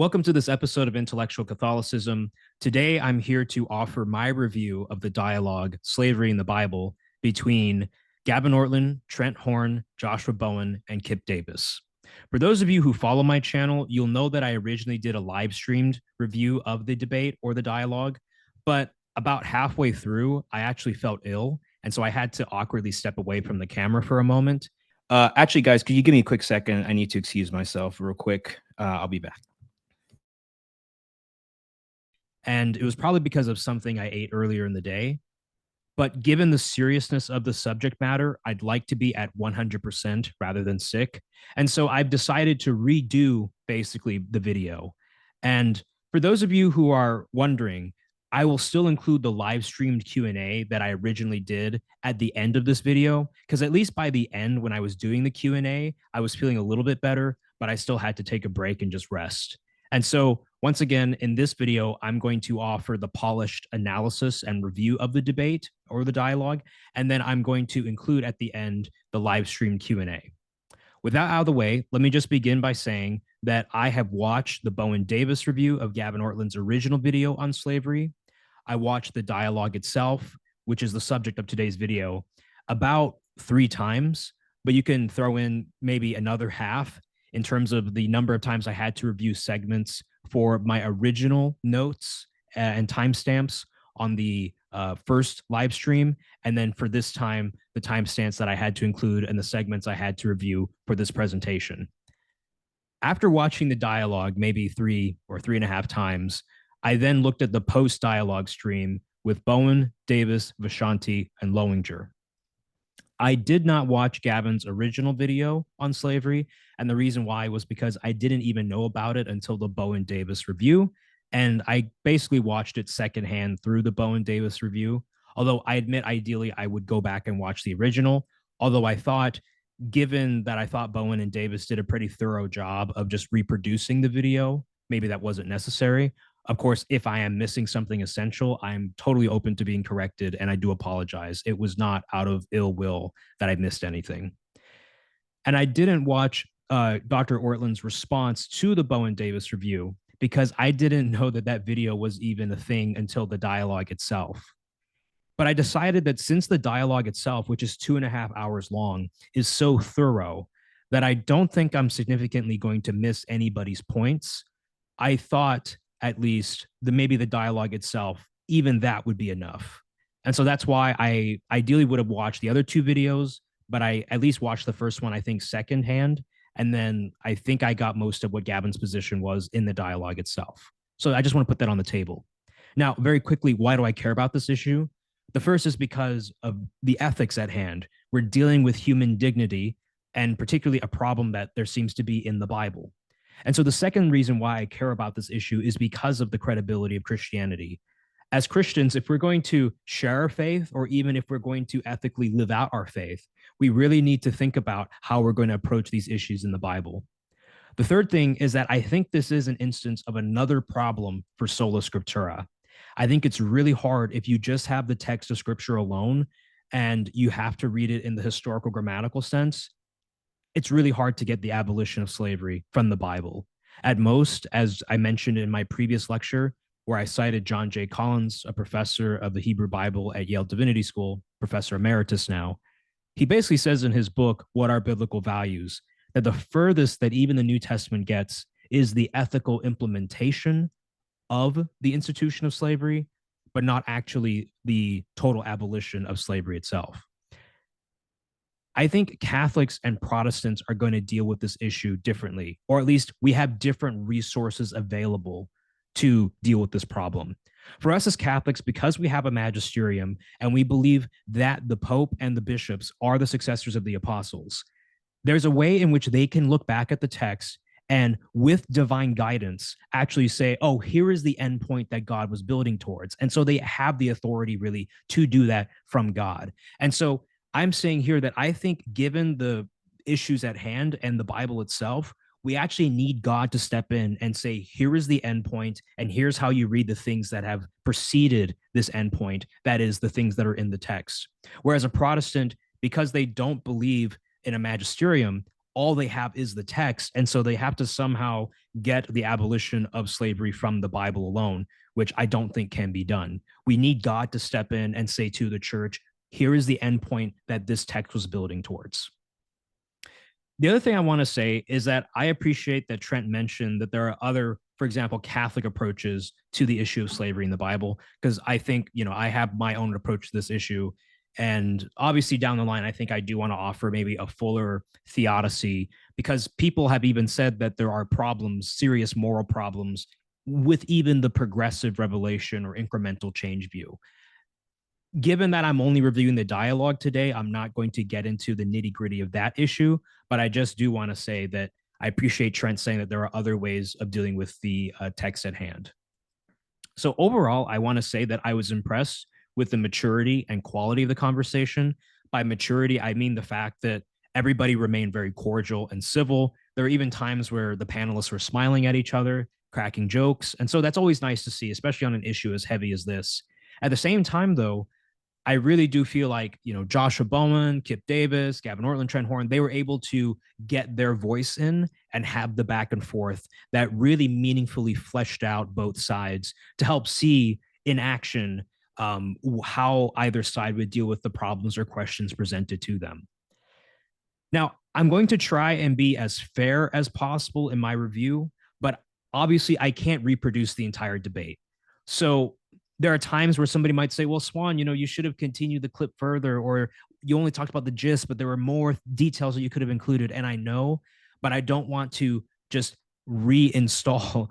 Welcome to this episode of Intellectual Catholicism. Today, I'm here to offer my review of the dialogue Slavery in the Bible between Gavin Ortlund, Trent Horn, Joshua Bowen, and Kipp Davis. For those of you who follow my channel, you'll know that I originally did a live streamed review of the debate or the dialogue, but about halfway through, I actually felt ill, and so I had to awkwardly step away from the camera for a moment. Actually, guys, could you give me a quick second? I need to excuse myself real quick. I'll be back. And it was probably because of something I ate earlier in the day. But given the seriousness of the subject matter, I'd like to be at 100% rather than sick. And so I've decided to redo basically the video. And for those of you who are wondering, I will still include the live streamed Q&A that I originally did at the end of this video, because at least by the end when I was doing the Q&A, I was feeling a little bit better, but I still had to take a break and just rest. And so once again, in this video, I'm going to offer the polished analysis and review of the debate or the dialogue, and then I'm going to include at the end the live stream Q&A. With that out of the way, let me just begin by saying that I have watched the Bowen Davis review of Gavin Ortlund's original video on slavery. I watched the dialogue itself, which is the subject of today's video, about 3 times, but you can throw in maybe another half in terms of the number of times I had to review segments for my original notes and timestamps on the first live stream. And then for this time, the timestamps that I had to include and the segments I had to review for this presentation. After watching the dialogue maybe 3 or 3.5 times, I then looked at the post-dialogue stream with Bowen, Davis, Vishanti, and Lowinger. I did not watch Gavin's original video on slavery, and the reason why was because I didn't even know about it until the Bowen Davis review, and I basically watched it secondhand through the Bowen Davis review, although I admit ideally I would go back and watch the original, although I thought, given that I thought Bowen and Davis did a pretty thorough job of just reproducing the video, maybe that wasn't necessary. Of course, if I am missing something essential, I'm totally open to being corrected, and I do apologize. It was not out of ill will that I missed anything. And I didn't watch Dr. Ortlund's response to the Bowen Davis review because I didn't know that that video was even a thing until the dialogue itself. But I decided that since the dialogue itself, which is 2.5 hours long, is so thorough that I don't think I'm significantly going to miss anybody's points, I thought at least maybe the dialogue itself, even that would be enough. And so that's why I ideally would have watched the other 2 videos, but I at least watched the first one, I think, secondhand. And then I think I got most of what Gavin's position was in the dialogue itself. So I just want to put that on the table. Now, very quickly, why do I care about this issue? The first is because of the ethics at hand. We're dealing with human dignity, and particularly a problem that there seems to be in the Bible. And so the second reason why I care about this issue is because of the credibility of Christianity. As Christians, if we're going to share our faith, or even if we're going to ethically live out our faith, we really need to think about how we're going to approach these issues in the Bible. The third thing is that I think this is an instance of another problem for sola scriptura. I think it's really hard if you just have the text of scripture alone and you have to read it in the historical grammatical sense. It's really hard to get the abolition of slavery from the Bible. At most, as I mentioned in my previous lecture, where I cited John J. Collins, a professor of the Hebrew Bible at Yale Divinity School, professor emeritus now, he basically says in his book, What Are Biblical Values?, that the furthest that even the New Testament gets is the ethical implementation of the institution of slavery, but not actually the total abolition of slavery itself. I think Catholics and Protestants are going to deal with this issue differently, or at least we have different resources available to deal with this problem. For us as Catholics, because we have a magisterium and we believe that the Pope and the bishops are the successors of the apostles, there's a way in which they can look back at the text and with divine guidance actually say, oh, here is the end point that God was building towards. And so they have the authority really to do that from God. And so I'm saying here that I think given the issues at hand and the Bible itself, we actually need God to step in and say, here is the end point, and here's how you read the things that have preceded this end point, that is, the things that are in the text. Whereas a Protestant, because they don't believe in a magisterium, all they have is the text. And so they have to somehow get the abolition of slavery from the Bible alone, which I don't think can be done. We need God to step in and say to the church, here is the endpoint that this text was building towards. The other thing I want to say is that I appreciate that Trent mentioned that there are other, for example, Catholic approaches to the issue of slavery in the Bible, because I think, I have my own approach to this issue. And obviously, down the line, I think I do want to offer maybe a fuller theodicy, because people have even said that there are problems, serious moral problems, with even the progressive revelation or incremental change view. Given that I'm only reviewing the dialogue today, I'm not going to get into the nitty gritty of that issue, but I just do want to say that I appreciate Trent saying that there are other ways of dealing with the text at hand. So overall, I want to say that I was impressed with the maturity and quality of the conversation. By maturity, I mean the fact that everybody remained very cordial and civil. There were even times where the panelists were smiling at each other, cracking jokes. And so that's always nice to see, especially on an issue as heavy as this. At the same time, though, I really do feel like, Joshua Bowen, Kipp Davis, Gavin Ortlund, Trent Horn, they were able to get their voice in and have the back and forth that really meaningfully fleshed out both sides to help see in action how either side would deal with the problems or questions presented to them. Now, I'm going to try and be as fair as possible in my review, but obviously I can't reproduce the entire debate. So there are times where somebody might say, well, Suan, you should have continued the clip further, or you only talked about the gist, but there were more details that you could have included. And I know, but I don't want to just reinstall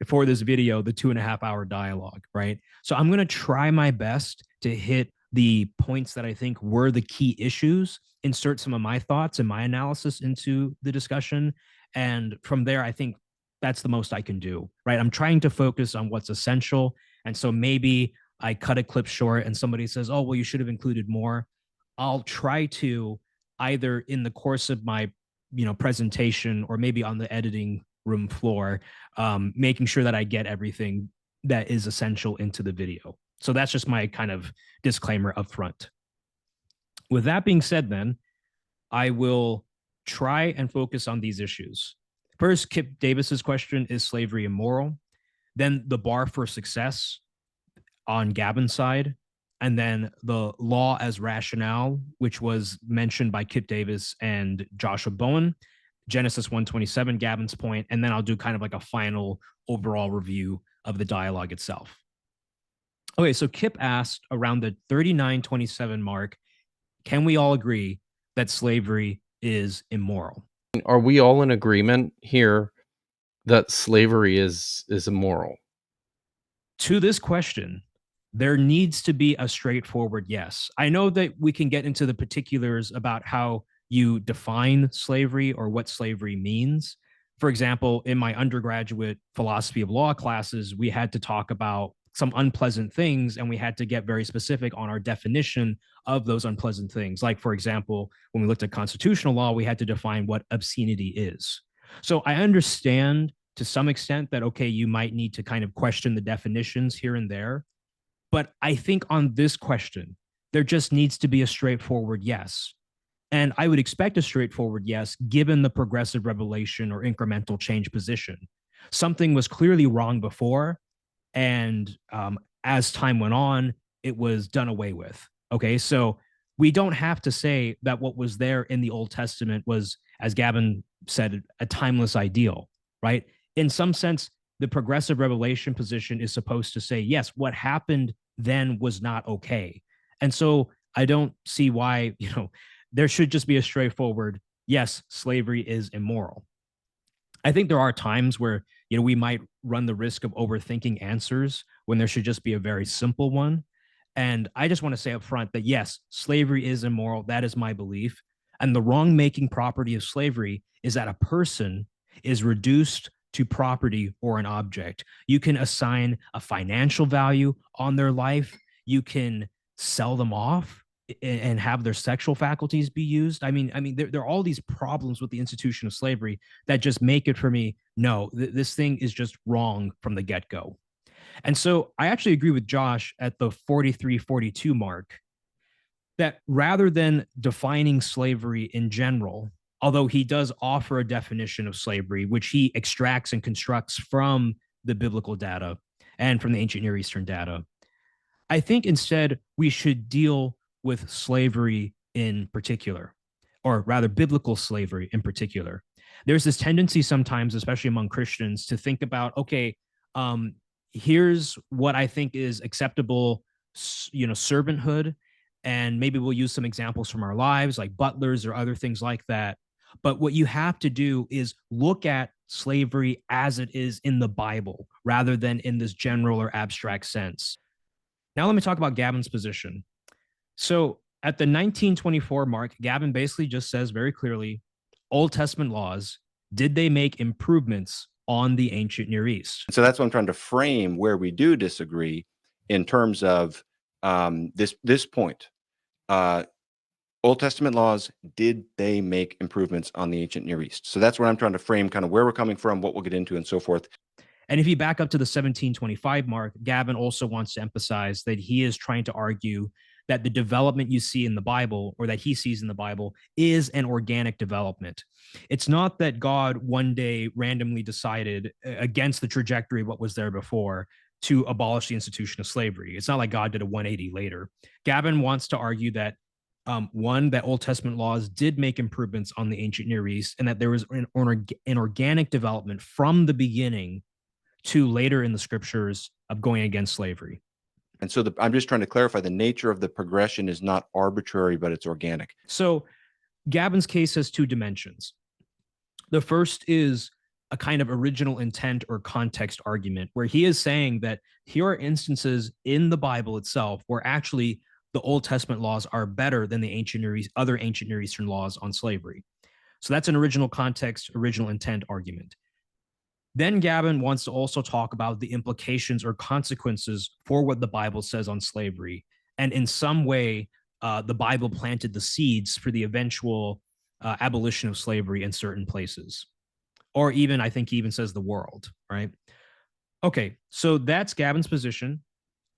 for this video the 2.5 hour dialogue, right? So I'm going to try my best to hit the points that I think were the key issues, insert some of my thoughts and my analysis into the discussion. And from there, I think that's the most I can do, right? I'm trying to focus on what's essential. And so maybe I cut a clip short and somebody says, oh, well, you should have included more. I'll try to either in the course of my, presentation or maybe on the editing room floor, making sure that I get everything that is essential into the video. So that's just my kind of disclaimer up front. With that being said, then, I will try and focus on these issues. First, Kipp Davis's question, is slavery immoral? Then the bar for success on Gavin's side, and then the law as rationale, which was mentioned by Kipp Davis and Joshua Bowen, Genesis 1:27, Gavin's point, and then I'll do kind of like a final overall review of the dialogue itself. Okay, so Kipp asked around the 39:27 mark, can we all agree that slavery is immoral? Are we all in agreement here that slavery is immoral? To this question, there needs to be a straightforward yes. I know that we can get into the particulars about how you define slavery or what slavery means. For example, in my undergraduate philosophy of law classes, we had to talk about some unpleasant things and we had to get very specific on our definition of those unpleasant things. Like, for example, when we looked at constitutional law, we had to define what obscenity is. So I understand to some extent that, okay, you might need to kind of question the definitions here and there. But I think on this question, there just needs to be a straightforward yes. And I would expect a straightforward yes, given the progressive revelation or incremental change position. Something was clearly wrong before, and as time went on, it was done away with. Okay, so we don't have to say that what was there in the Old Testament was, as Gavin said, a timeless ideal, right? In some sense, the progressive revelation position is supposed to say, yes, what happened then was not okay. And so I don't see why, there should just be a straightforward, yes, slavery is immoral. I think there are times where, we might run the risk of overthinking answers when there should just be a very simple one. And I just want to say up front that yes, slavery is immoral. That is my belief. And the wrong making property of slavery is that a person is reduced to property or an object. You can assign a financial value on their life. You can sell them off and have their sexual faculties be used. I mean, there are all these problems with the institution of slavery that just make it for me, no, this thing is just wrong from the get-go. And so I actually agree with Josh at the 43-42 mark that rather than defining slavery in general, although he does offer a definition of slavery, which he extracts and constructs from the biblical data and from the ancient Near Eastern data. I think instead we should deal with slavery in particular, or rather, biblical slavery in particular. There's this tendency sometimes, especially among Christians, to think about, okay, um, here's what I think is acceptable, servanthood, and maybe we'll use some examples from our lives, like butlers or other things like that. But what you have to do is look at slavery as it is in the Bible, rather than in this general or abstract sense. Now, let me talk about Gavin's position. So, at the 1924 mark, Gavin basically just says very clearly, Old Testament laws, did they make improvements on the ancient Near East? So that's what I'm trying to frame where we do disagree in terms of this point. Old Testament laws, did they make improvements on the ancient Near East? So that's what I'm trying to frame, kind of where we're coming from, what we'll get into, and so forth. And if you back up to the 1725 mark, Gavin also wants to emphasize that he is trying to argue that the development you see in the Bible, or that he sees in the Bible, is an organic development. It's not that God one day randomly decided, against the trajectory of what was there before, to abolish the institution of slavery. It's not like God did a 180 later. Gavin wants to argue that one, that Old Testament laws did make improvements on the ancient Near East, and that there was an organic development from the beginning to later in the scriptures of going against slavery. And so I'm just trying to clarify, the nature of the progression is not arbitrary, but it's organic. So Gavin's case has two dimensions. The first is a kind of original intent or context argument, where he is saying that here are instances in the Bible itself where actually the Old Testament laws are better than the other ancient Near Eastern laws on slavery. So that's an original context, original intent argument. Then Gavin wants to also talk about the implications or consequences for what the Bible says on slavery. And in some way, the Bible planted the seeds for the eventual abolition of slavery in certain places. Or even, I think he even says the world, right? Okay, so that's Gavin's position.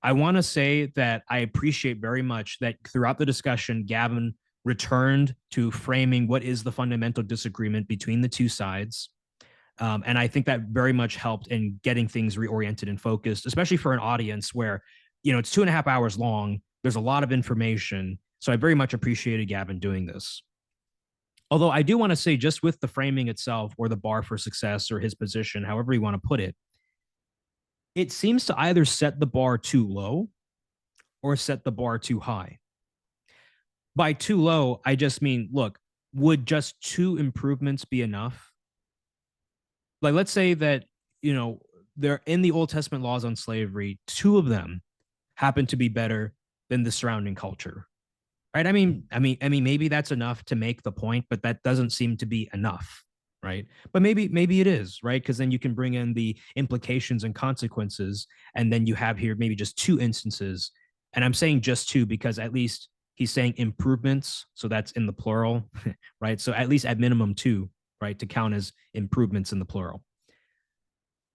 I want to say that I appreciate very much that throughout the discussion, Gavin returned to framing what is the fundamental disagreement between the two sides. And I think that very much helped in getting things reoriented and focused, especially for an audience where, it's 2.5 hours long. There's a lot of information. So I very much appreciated Gavin doing this. Although I do want to say, just with the framing itself, or the bar for success, or his position, however you want to put it, it seems to either set the bar too low or set the bar too high. By too low, I just mean, look, would just 2 improvements be enough? Like, let's say that, they're in the Old Testament laws on slavery, 2 of them happen to be better than the surrounding culture. Right? I mean, maybe that's enough to make the point, but that doesn't seem to be enough, right? But maybe it is, right? Because then you can bring in the implications and consequences, and then you have here maybe just 2 instances. And I'm saying just 2 because at least he's saying improvements, so that's in the plural, right? So at least at minimum 2, right, to count as improvements in the plural.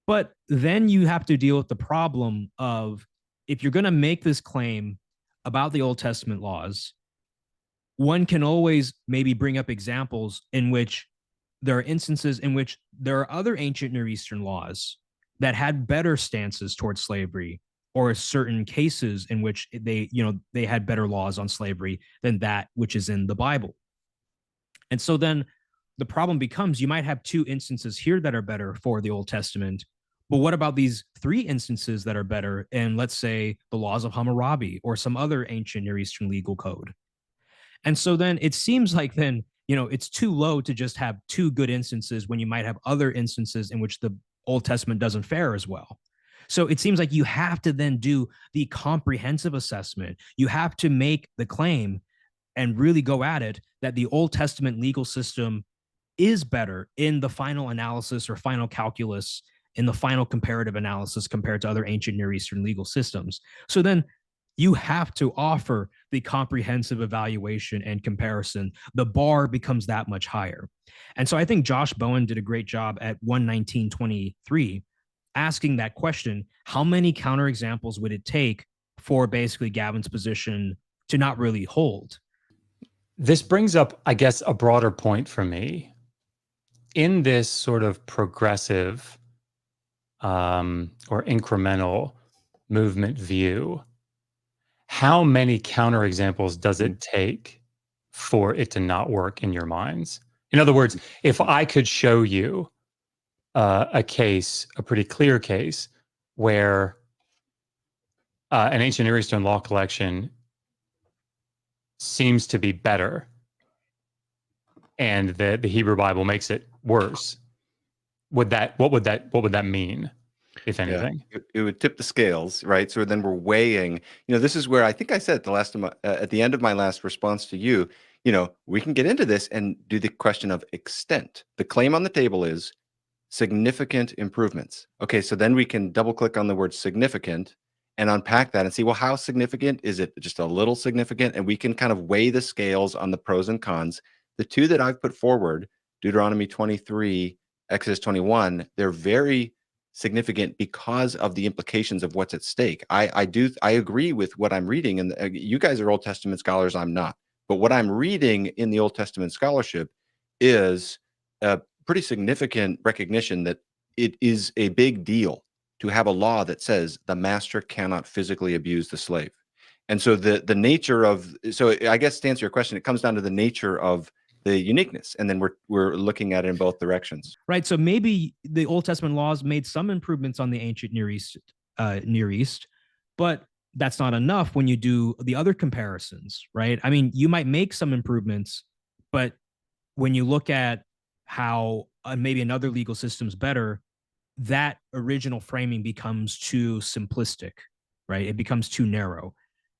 But then you have to deal with the problem of, if you're going to make this claim about the Old Testament laws, one can always maybe bring up examples in which there are instances in which there are other ancient Near Eastern laws that had better stances towards slavery, or certain cases in which they had better laws on slavery than that which is in the Bible. And so then the problem becomes, you might have 2 instances here that are better for the Old Testament, but what about these 3 instances that are better in, let's say, the laws of Hammurabi or some other ancient Near Eastern legal code? And so then it seems like then, it's too low to just have 2 good instances when you might have other instances in which the Old Testament doesn't fare as well. So it seems like you have to then do the comprehensive assessment. You have to make the claim and really go at it that the Old Testament legal system is better in the final analysis or final calculus, in the final comparative analysis compared to other ancient Near Eastern legal systems. So then you have to offer the comprehensive evaluation and comparison. The bar becomes that much higher. And so I think Josh Bowen did a great job at 119.23 asking that question: how many counterexamples would it take for basically Gavin's position to not really hold? This brings up, I guess, a broader point for me. In this sort of progressive or incremental movement view, how many counterexamples does it take for it to not work in your minds? In other words, if I could show you a case, a pretty clear case, where an ancient Near Eastern law collection seems to be better and the Hebrew Bible makes it worse, what would that mean, if anything? It would tip the scales, right? So then we're weighing, this is where I think I said at the last time, at the end of my last response to you, we can get into this and do the question of extent. The claim on the table is significant improvements. Okay, so then we can double click on the word significant and unpack that and see, well, how significant is it? Just a little significant? And we can kind of weigh the scales on the pros and cons. The two that I've put forward, Deuteronomy 23, Exodus 21, they're very significant because of the implications of what's at stake. I agree with what I'm reading, and you guys are Old Testament scholars, I'm not. But what I'm reading in the Old Testament scholarship is a pretty significant recognition that it is a big deal to have a law that says the master cannot physically abuse the slave. And so the nature of, so I guess to answer your question, it comes down to the nature of the uniqueness, and then we're looking at it in both directions. Right. So maybe the Old Testament laws made some improvements on the ancient Near East, but that's not enough when you do the other comparisons, right? I mean, you might make some improvements, but when you look at how maybe another legal system's better, that original framing becomes too simplistic, right? It becomes too narrow.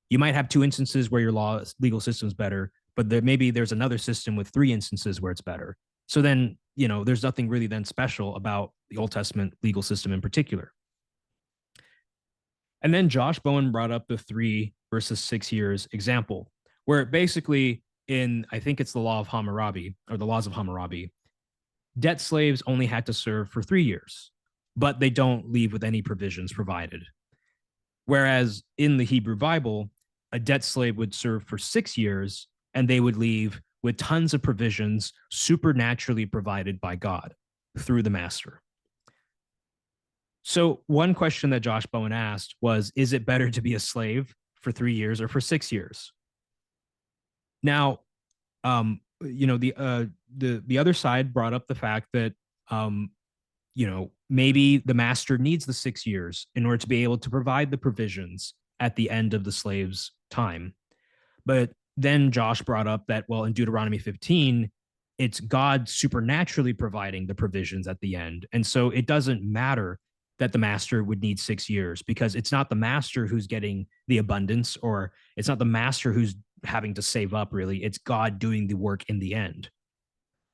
You might have two instances where your legal system's better, but maybe there's another system with three instances where it's better. So then, there's nothing really then special about the Old Testament legal system in particular. And then Josh Bowen brought up the 3 versus 6 years example, where basically I think it's the law of Hammurabi, or the laws of Hammurabi, debt slaves only had to serve for 3 years, but they don't leave with any provisions provided. Whereas in the Hebrew Bible, a debt slave would serve for 6 years and they would leave with tons of provisions supernaturally provided by God through the master. So one question that Josh Bowen asked was, is it better to be a slave for 3 years or for 6 years? Now, the other side brought up the fact that, maybe the master needs the 6 years in order to be able to provide the provisions at the end of the slave's time. But then Josh brought up that, well, in Deuteronomy 15, it's God supernaturally providing the provisions at the end. And so it doesn't matter that the master would need 6 years, because it's not the master who's getting the abundance, or it's not the master who's having to save up, really. It's God doing the work in the end.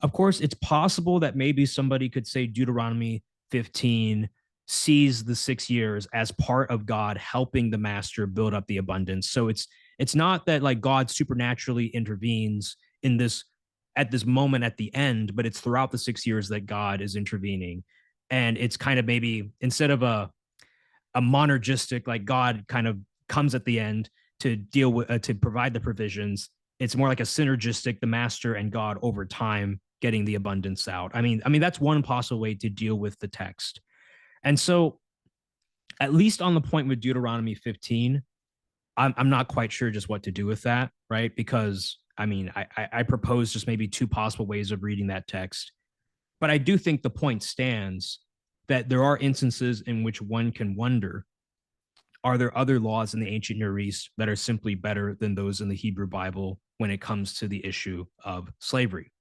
Of course, it's possible that maybe somebody could say Deuteronomy 15 sees the 6 years as part of God helping the master build up the abundance. So it's not that like God supernaturally intervenes at this moment at the end, but it's throughout the 6 years that God is intervening. And it's kind of maybe instead of a monergistic, like God kind of comes at the end to deal with, to provide the provisions, it's more like a synergistic, the master and God over time getting the abundance out. I mean, that's one possible way to deal with the text. And so at least on the point with Deuteronomy 15, I'm not quite sure just what to do with that, right? Because I propose just maybe 2 possible ways of reading that text. But I do think the point stands that there are instances in which one can wonder, are there other laws in the ancient Near East that are simply better than those in the Hebrew Bible when it comes to the issue of slavery?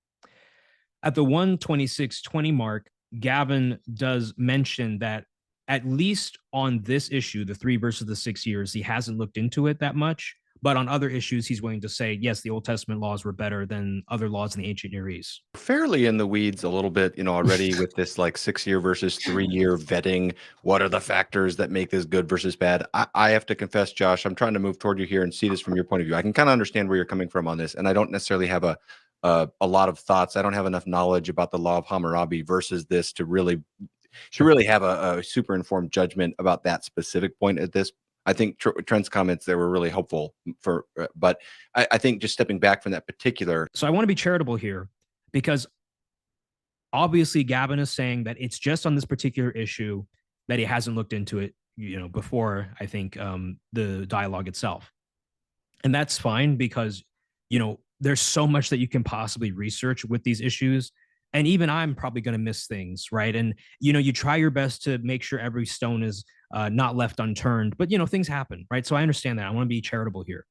At the 126:20 mark, Gavin does mention that at least on this issue, the 3 versus the 6 years, he hasn't looked into it that much. But on other issues, he's willing to say, yes, the Old Testament laws were better than other laws in the ancient Near East. Fairly in the weeds a little bit, already with this like 6-year versus 3-year vetting. What are the factors that make this good versus bad? I have to confess, Josh, I'm trying to move toward you here and see this from your point of view. I can kind of understand where you're coming from on this, and I don't necessarily have a lot of thoughts. I don't have enough knowledge about the law of Hammurabi versus this to really have a super informed judgment about that specific point at this I think Trent's comments there were really helpful for, but I think just stepping back from that particular. So I want to be charitable here, because obviously Gavin is saying that it's just on this particular issue that he hasn't looked into it, before, I think, the dialogue itself. And that's fine, because, there's so much that you can possibly research with these issues. And even I'm probably going to miss things, right? And, you try your best to make sure every stone is not left unturned, but, things happen, right? So I understand that. I want to be charitable here.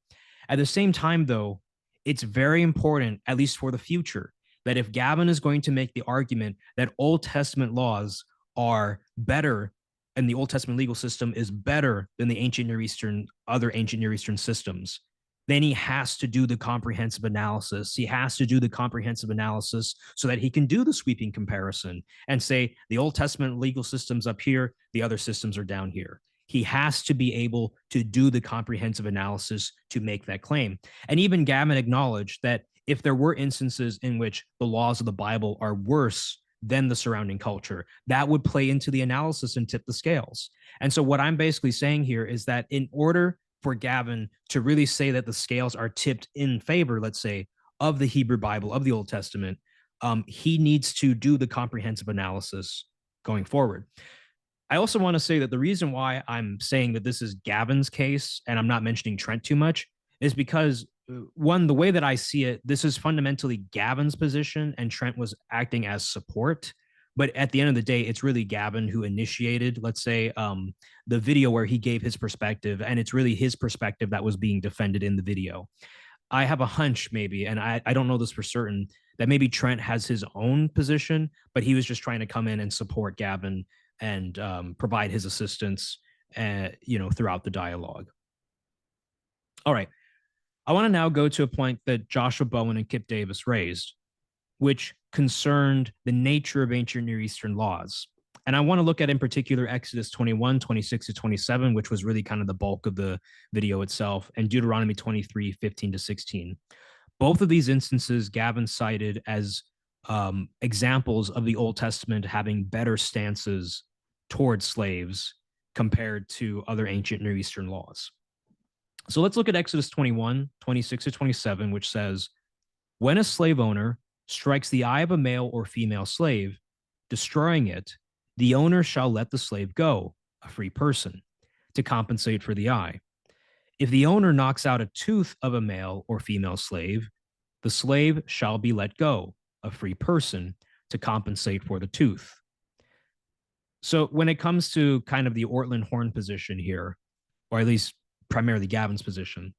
At the same time, though, it's very important, at least for the future, that if Gavin is going to make the argument that Old Testament laws are better and the Old Testament legal system is better than the other ancient Near Eastern systems, then he has to do the comprehensive analysis. He has to do the comprehensive analysis so that he can do the sweeping comparison and say the Old Testament legal system's up here, the other systems are down here. He has to be able to do the comprehensive analysis to make that claim. And even Gavin acknowledged that if there were instances in which the laws of the Bible are worse than the surrounding culture, that would play into the analysis and tip the scales. And so what I'm basically saying here is that in order for Gavin to really say that the scales are tipped in favor, let's say, of the Hebrew Bible, of the Old Testament, he needs to do the comprehensive analysis going forward. I also want to say that the reason why I'm saying that this is Gavin's case and I'm not mentioning Trent too much is because, one, the way that I see it, this is fundamentally Gavin's position and Trent was acting as support. But at the end of the day, it's really Gavin who initiated, let's say, the video where he gave his perspective, and it's really his perspective that was being defended in the video. I have a hunch, maybe, and I don't know this for certain, that maybe Trent has his own position, but he was just trying to come in and support Gavin and provide his assistance, throughout the dialogue. All right. I want to now go to a point that Joshua Bowen and Kipp Davis raised, which concerned the nature of ancient Near Eastern laws. And I want to look at, in particular, Exodus 21, 26 to 27, which was really kind of the bulk of the video itself, and Deuteronomy 23, 15 to 16. Both of these instances Gavin cited as examples of the Old Testament having better stances towards slaves compared to other ancient Near Eastern laws. So let's look at Exodus 21, 26 to 27, which says, when a slave owner strikes the eye of a male or female slave, destroying it, the owner shall let the slave go, a free person, to compensate for the eye. If the owner knocks out a tooth of a male or female slave, the slave shall be let go, a free person, to compensate for the tooth. So when it comes to kind of the Ortlund Horn position here, or at least primarily Gavin's position,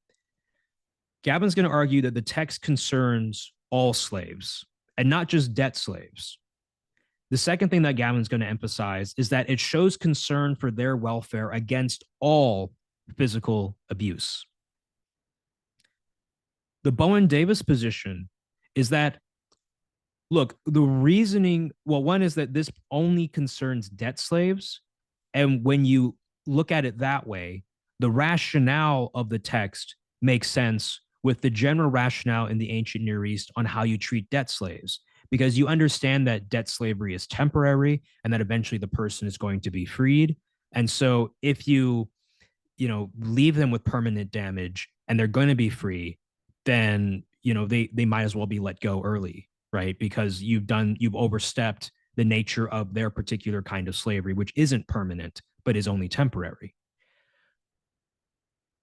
Gavin's going to argue that the text concerns all slaves and not just debt slaves. The second thing that Gavin's going to emphasize is that it shows concern for their welfare against all physical abuse. The Bowen Davis position is that, look, the reasoning, well, one is that this only concerns debt slaves. And when you look at it that way, the rationale of the text makes sense with the general rationale in the ancient Near East on how you treat debt slaves, because you understand that debt slavery is temporary and that eventually the person is going to be freed. And so if you leave them with permanent damage and they're going to be free, then, they might as well be let go early, right? Because you've overstepped the nature of their particular kind of slavery, which isn't permanent, but is only temporary.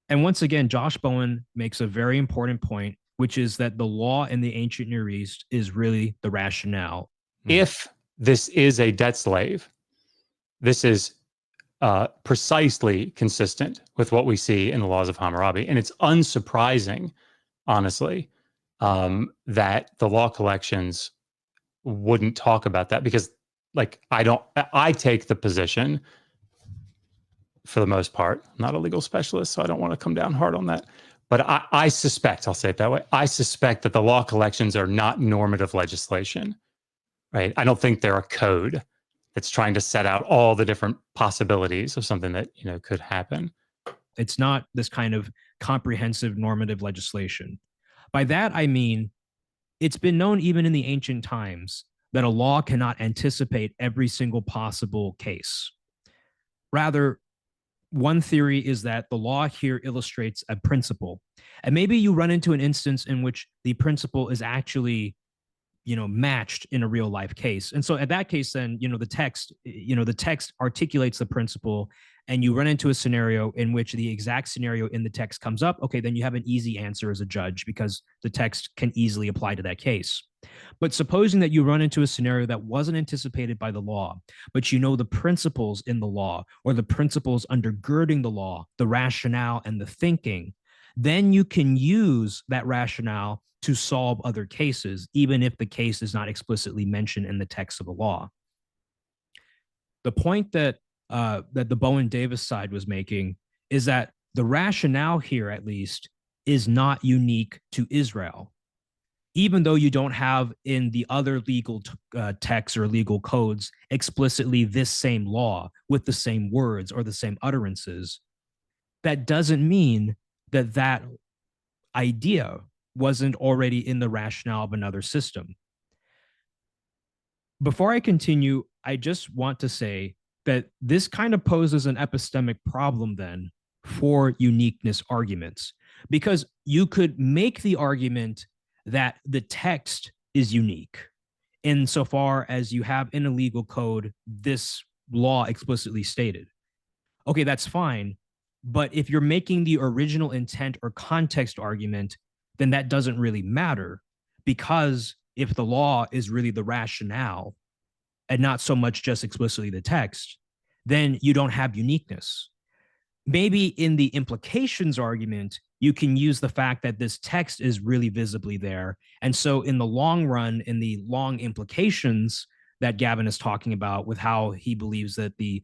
And once again, Josh Bowen makes a very important point, which is that the law in the ancient Near East is really the rationale. If this is a debt slave, this is precisely consistent with what we see in the laws of Hammurabi. And it's unsurprising, honestly, that the law collections wouldn't talk about that, because I take the position, for the most part, I'm not a legal specialist, so I don't want to come down hard on that. But I suspect, I'll say it that way, I suspect that the law collections are not normative legislation, right? I don't think they're a code that's trying to set out all the different possibilities of something that, could happen. It's not this kind of comprehensive normative legislation. By that, I mean, it's been known even in the ancient times that a law cannot anticipate every single possible case. Rather, one theory is that the law here illustrates a principle. And maybe you run into an instance in which the principle is actually, matched in a real life case. And so at that case, then, the text articulates the principle, and you run into a scenario in which the exact scenario in the text comes up. Okay, then you have an easy answer as a judge because the text can easily apply to that case. But supposing that you run into a scenario that wasn't anticipated by the law, but you know the principles in the law or the principles undergirding the law, the rationale and the thinking, then you can use that rationale to solve other cases, even if the case is not explicitly mentioned in the text of the law. The point that the Bowen Davis side was making is that the rationale here, at least, is not unique to Israel, even though you don't have in the other legal texts or legal codes explicitly this same law with the same words or the same utterances. That doesn't mean that that idea wasn't already in the rationale of another system. Before I continue, I just want to say that this kind of poses an epistemic problem then for uniqueness arguments, because you could make the argument that the text is unique insofar as you have in a legal code this law explicitly stated. Okay, that's fine. But if you're making the original intent or context argument, then that doesn't really matter, because if the law is really the rationale and not so much just explicitly the text, then you don't have uniqueness. Maybe in the implications argument, you can use the fact that this text is really visibly there. And so in the long run, in the long implications that Gavin is talking about with how he believes that the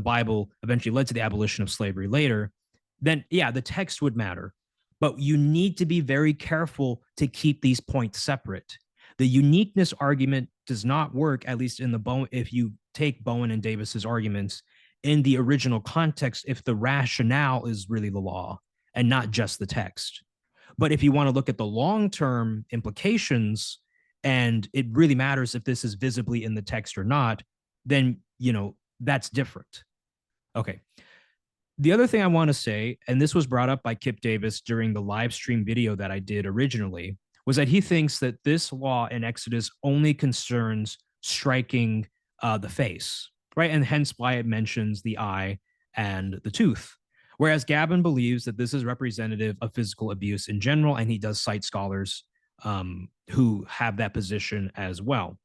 Bible eventually led to the abolition of slavery later, then yeah, the text would matter. But you need to be very careful to keep these points separate. The uniqueness argument does not work, at least in the Bowen, if you take Bowen and Davis's arguments in the original context, if the rationale is really the law and not just the text. But if you want to look at the long-term implications, and it really matters if this is visibly in the text or not, then, that's different. Okay. The other thing I want to say, and this was brought up by Kipp Davis during the live stream video that I did originally, was that he thinks that this law in Exodus only concerns striking the face, right? And hence why it mentions the eye and the tooth. Whereas Gavin believes that this is representative of physical abuse in general, and he does cite scholars who have that position as well.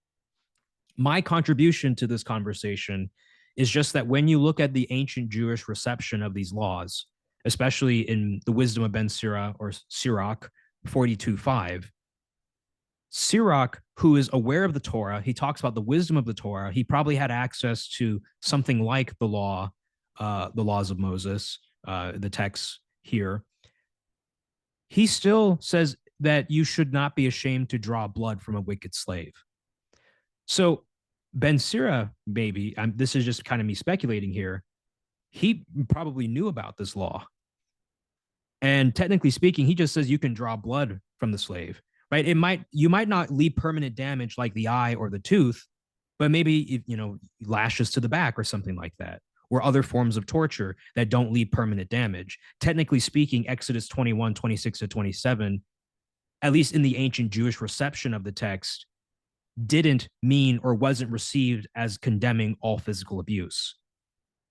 My contribution to this conversation is just that when you look at the ancient Jewish reception of these laws, especially in the Wisdom of Ben Sirach or Sirach 42:5, Sirach, who is aware of the Torah, he talks about the wisdom of the Torah. He probably had access to something like the laws of Moses, the texts here. He still says that you should not be ashamed to draw blood from a wicked slave. So Ben Sira, maybe, this is just kind of me speculating here, he probably knew about this law. And technically speaking, he just says you can draw blood from the slave, right? You might not leave permanent damage like the eye or the tooth, but maybe, lashes to the back or something like that, or other forms of torture that don't leave permanent damage. Technically speaking, Exodus 21:26-27, at least in the ancient Jewish reception of the text, didn't mean or wasn't received as condemning all physical abuse.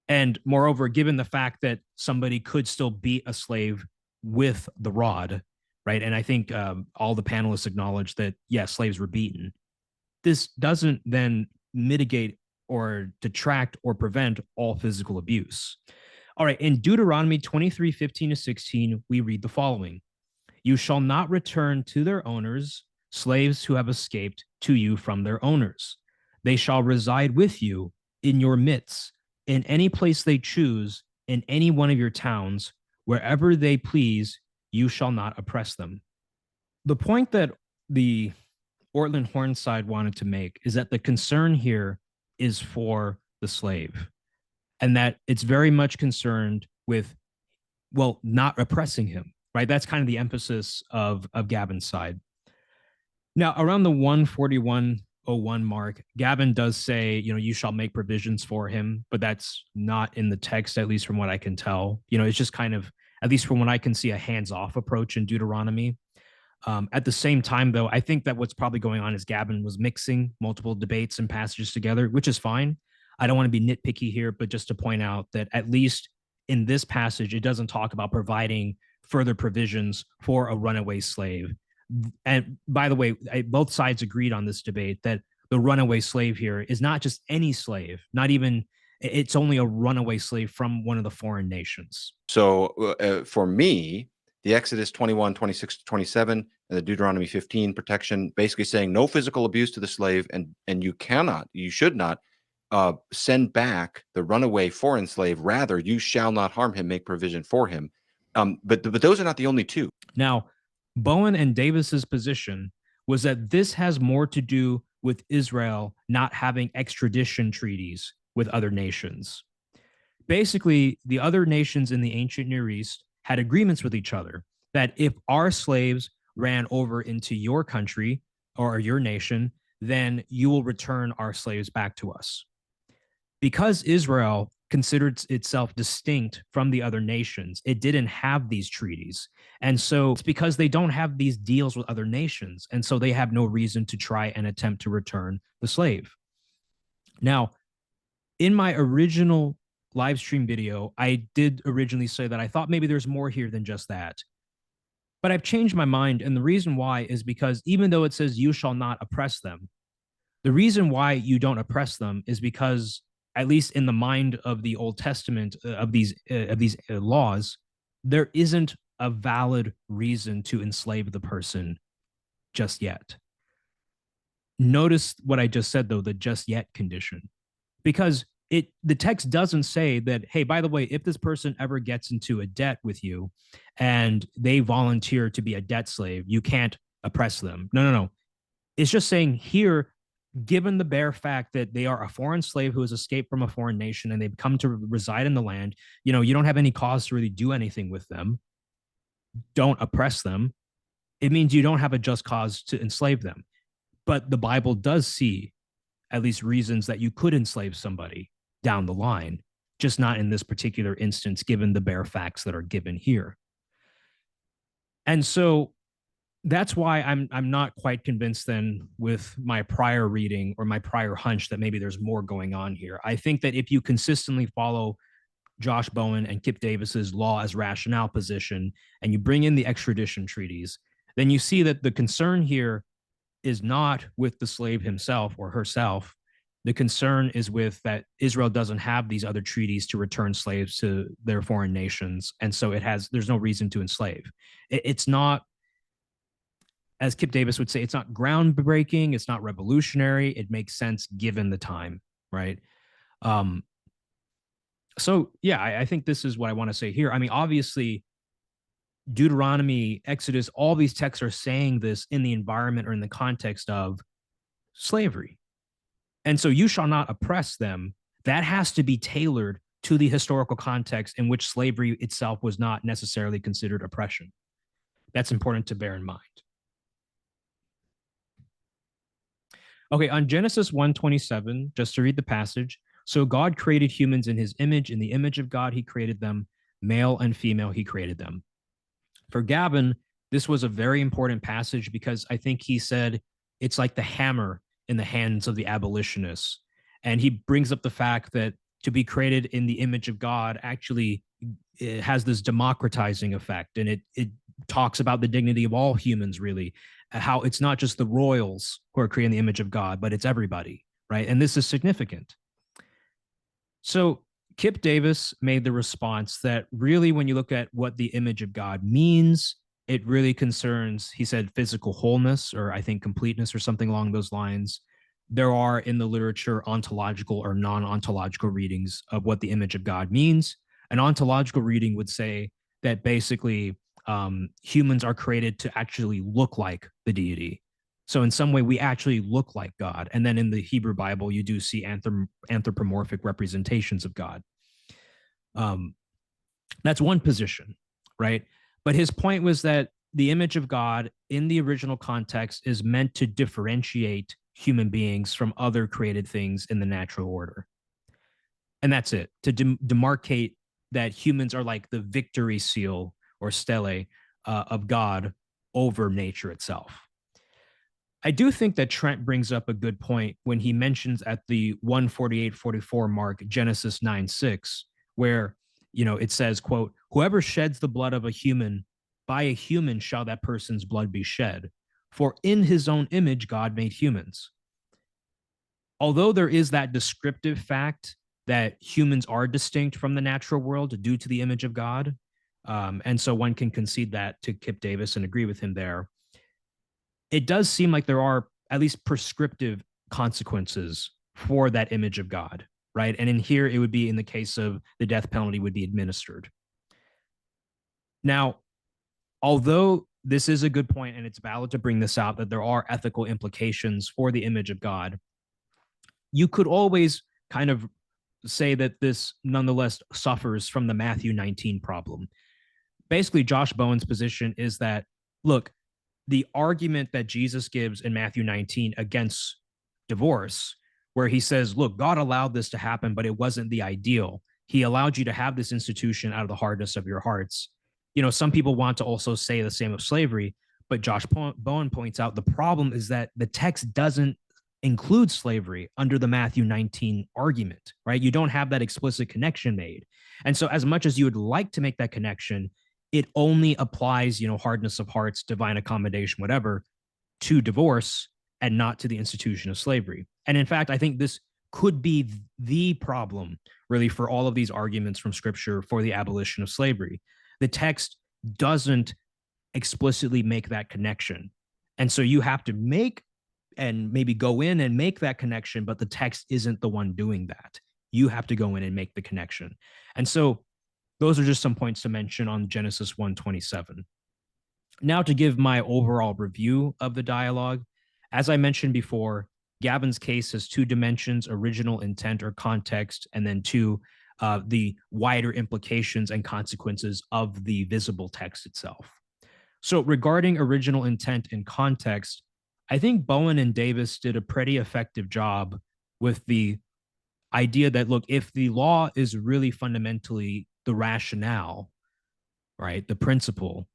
And moreover, given the fact that somebody could still beat a slave with the rod, right? And I think all the panelists acknowledge that, yes, slaves were beaten. This doesn't then mitigate or detract or prevent all physical abuse. All right, in Deuteronomy 23:15-16, we read the following: "You shall not return to their owners slaves who have escaped to you from their owners. They shall reside with you in your midst, in any place they choose, in any one of your towns, wherever they please, you shall not oppress them." The point that the Ortlund Horn side wanted to make is that the concern here is for the slave, and that it's very much concerned with, well, not oppressing him, right? That's kind of the emphasis of Gavin's side. Now, around the 141 01 mark, Gavin does say, you shall make provisions for him, but that's not in the text, at least from what I can tell. It's just kind of, at least from what I can see, a hands-off approach in Deuteronomy. At the same time, though, I think that what's probably going on is Gavin was mixing multiple debates and passages together, which is fine. I don't want to be nitpicky here, but just to point out that at least in this passage, it doesn't talk about providing further provisions for a runaway slave. And by the way, both sides agreed on this debate that the runaway slave here is not just any slave, not even, it's only a runaway slave from one of the foreign nations. So for me, the Exodus 21, 26 to 27, and the Deuteronomy 15 protection, basically saying no physical abuse to the slave, and you should not send back the runaway foreign slave. Rather, you shall not harm him, make provision for him. But those are not the only two. Now, Bowen and Davis's position was that this has more to do with Israel not having extradition treaties with other nations. Basically, the other nations in the ancient Near East had agreements with each other that if our slaves ran over into your country or your nation, then you will return our slaves back to us. Because Israel considered itself distinct from the other nations, it didn't have these treaties. And so it's because they don't have these deals with other nations. And so they have no reason to try and attempt to return the slave. Now, in my original live stream video, I did originally say that I thought maybe there's more here than just that. But I've changed my mind. And the reason why is because even though it says you shall not oppress them, the reason why you don't oppress them is because, at least in the mind of the Old Testament, of these laws, there isn't a valid reason to enslave the person just yet. Notice what I just said, though, the just yet condition, because the text doesn't say that, hey, by the way, if this person ever gets into a debt with you and they volunteer to be a debt slave, you can't oppress them. No. It's just saying here, given the bare fact that they are a foreign slave who has escaped from a foreign nation and they've come to reside in the land, you don't have any cause to really do anything with them. Don't oppress them. It means you don't have a just cause to enslave them. But the Bible does see at least reasons that you could enslave somebody down the line, just not in this particular instance, given the bare facts that are given here. And so that's why I'm not quite convinced then with my prior reading or my prior hunch that maybe there's more going on here. I think that if you consistently follow Josh Bowen and Kipp Davis's law as rationale position and you bring in the extradition treaties, then you see that the concern here is not with the slave himself or herself. The concern is with that Israel doesn't have these other treaties to return slaves to their foreign nations. And so there's no reason to enslave. It's not, as Kipp Davis would say, it's not groundbreaking. It's not revolutionary. It makes sense given the time, right? So yeah, I think this is what I want to say here. I mean, obviously, Deuteronomy, Exodus, all these texts are saying this in the environment or in the context of slavery. And so you shall not oppress them. That has to be tailored to the historical context in which slavery itself was not necessarily considered oppression. That's important to bear in mind. Okay, on Genesis 1:27, just to read the passage. So God created humans in his image. In the image of God, he created them. Male and female, he created them. For Gavin, this was a very important passage because I think he said it's like the hammer in the hands of the abolitionists. And he brings up the fact that to be created in the image of God actually it has this democratizing effect. And it talks about the dignity of all humans, really, how it's not just the royals who are created in the image of God, but it's everybody, right? And this is significant. So Kipp Davis made the response that really, when you look at what the image of God means, it really concerns, he said, physical wholeness, or I think completeness, or something along those lines. There are in the literature ontological or non-ontological readings of what the image of God means. An ontological reading would say that basically humans are created to actually look like the deity. So in some way, we actually look like God. And then in the Hebrew Bible, you do see anthropomorphic representations of God. That's one position, right? But his point was that the image of God in the original context is meant to differentiate human beings from other created things in the natural order. And that's it, to demarcate that humans are like the victory seal or stele of God over nature itself. I do think that Trent brings up a good point when he mentions at the 148:44 mark, Genesis 9:6, where, it says, quote, "Whoever sheds the blood of a human, by a human shall that person's blood be shed. For in his own image, God made humans." Although there is that descriptive fact that humans are distinct from the natural world due to the image of God, and so one can concede that to Kipp Davis and agree with him there, it does seem like there are at least prescriptive consequences for that image of God, right? And in here, it would be in the case of the death penalty would be administered. Now, although this is a good point and it's valid to bring this out, that there are ethical implications for the image of God, you could always kind of say that this nonetheless suffers from the Matthew 19 problem. Basically, Josh Bowen's position is that, look, the argument that Jesus gives in Matthew 19 against divorce, where he says, look, God allowed this to happen, but it wasn't the ideal. He allowed you to have this institution out of the hardness of your hearts. Some people want to also say the same of slavery, but Josh Bowen points out the problem is that the text doesn't include slavery under the Matthew 19 argument, right? You don't have that explicit connection made. And so as much as you would like to make that connection, it only applies, hardness of hearts, divine accommodation, whatever, to divorce and not to the institution of slavery. And in fact, I think this could be the problem really for all of these arguments from scripture for the abolition of slavery. The text doesn't explicitly make that connection. And so you have to make and maybe go in and make that connection, but the text isn't the one doing that. You have to go in and make the connection. And so those are just some points to mention on Genesis 1:27. Now, to give my overall review of the dialogue, as I mentioned before, Gavin's case has two dimensions: original intent or context, and then two, the wider implications and consequences of the visible text itself. So regarding original intent and context, I think Bowen and Davis did a pretty effective job with the idea that, look, if the law is really fundamentally the rationale, right, the principle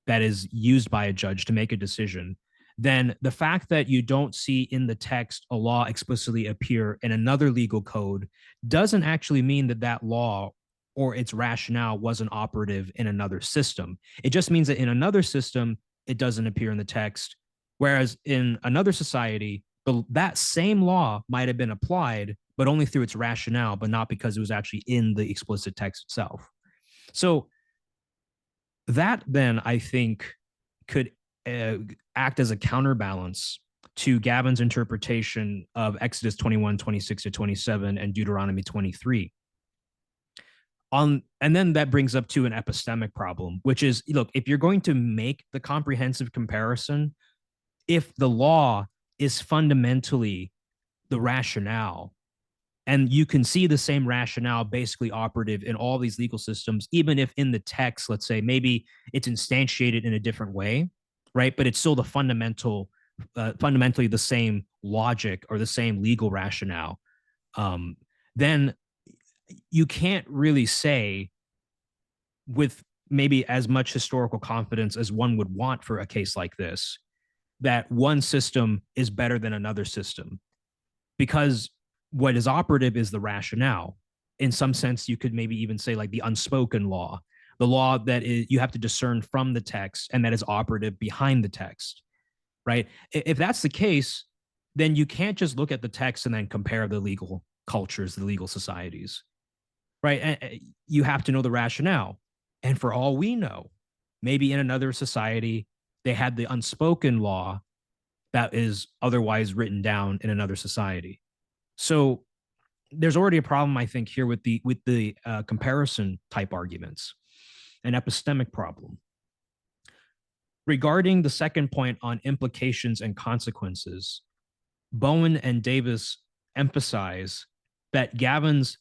that is used by a judge to make a decision, then the fact that you don't see in the text a law explicitly appear in another legal code doesn't actually mean that that law or its rationale wasn't operative in another system. It just means that in another system, it doesn't appear in the text, whereas in another society, that same law might have been applied, but only through its rationale, but not because it was actually in the explicit text itself. So that then, I think, could act as a counterbalance to Gavin's interpretation of Exodus 21:26-27 and Deuteronomy 23. And then that brings up to an epistemic problem, which is, look, if you're going to make the comprehensive comparison, if the law is fundamentally the rationale, and you can see the same rationale basically operative in all these legal systems, even if in the text, let's say, maybe it's instantiated in a different way, right? But it's still the fundamentally the same logic or the same legal rationale. Then you can't really say with maybe as much historical confidence as one would want for a case like this, that one system is better than another system, because what is operative is the rationale. In some sense, you could maybe even say like the unspoken law, the law that is, you have to discern from the text and that is operative behind the text, right? If that's the case, then you can't just look at the text and then compare the legal cultures, the legal societies, right? And you have to know the rationale. And for all we know, maybe in another society, they had the unspoken law that is otherwise written down in another society. So there's already a problem, I think, here with the comparison type arguments, an epistemic problem. Regarding the second point on implications and consequences, Bowen and Davis emphasize that Gavin's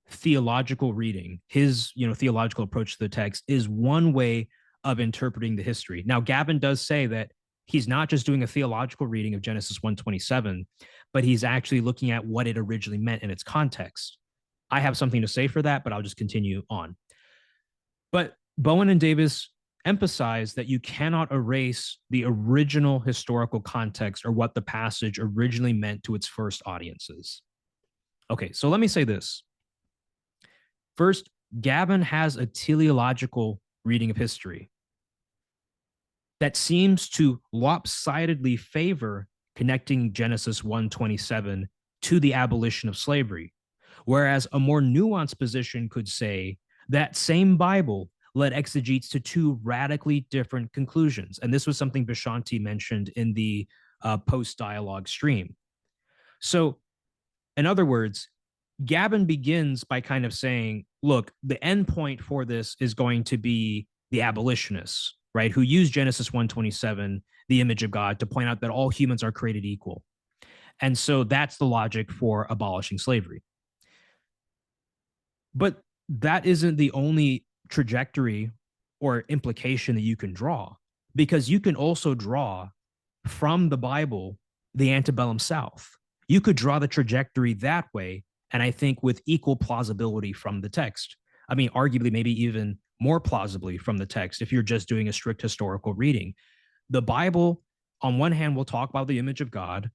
theological reading, his theological approach to the text, is one way of interpreting the history. Now, Gavin does say that he's not just doing a theological reading of Genesis 1:27, but he's actually looking at what it originally meant in its context. I have something to say for that, but I'll just continue on. But Bowen and Davis emphasize that you cannot erase the original historical context or what the passage originally meant to its first audiences. Okay, so let me say this. First, Gavin has a teleological reading of history that seems to lopsidedly favor connecting Genesis 1:27 to the abolition of slavery, whereas a more nuanced position could say that same Bible led exegetes to two radically different conclusions. And this was something Vishanti mentioned in the post-dialogue stream. So, in other words, Gavin begins by kind of saying, look, the end point for this is going to be the abolitionists, right, who use Genesis 1:27, the image of God, to point out that all humans are created equal. And so that's the logic for abolishing slavery. But that isn't the only trajectory or implication that you can draw, because you can also draw from the Bible the antebellum South. You could draw the trajectory that way, and I think with equal plausibility from the text. I mean, arguably, maybe even more plausibly from the text if you're just doing a strict historical reading. The Bible, on one hand, will talk about the image of God.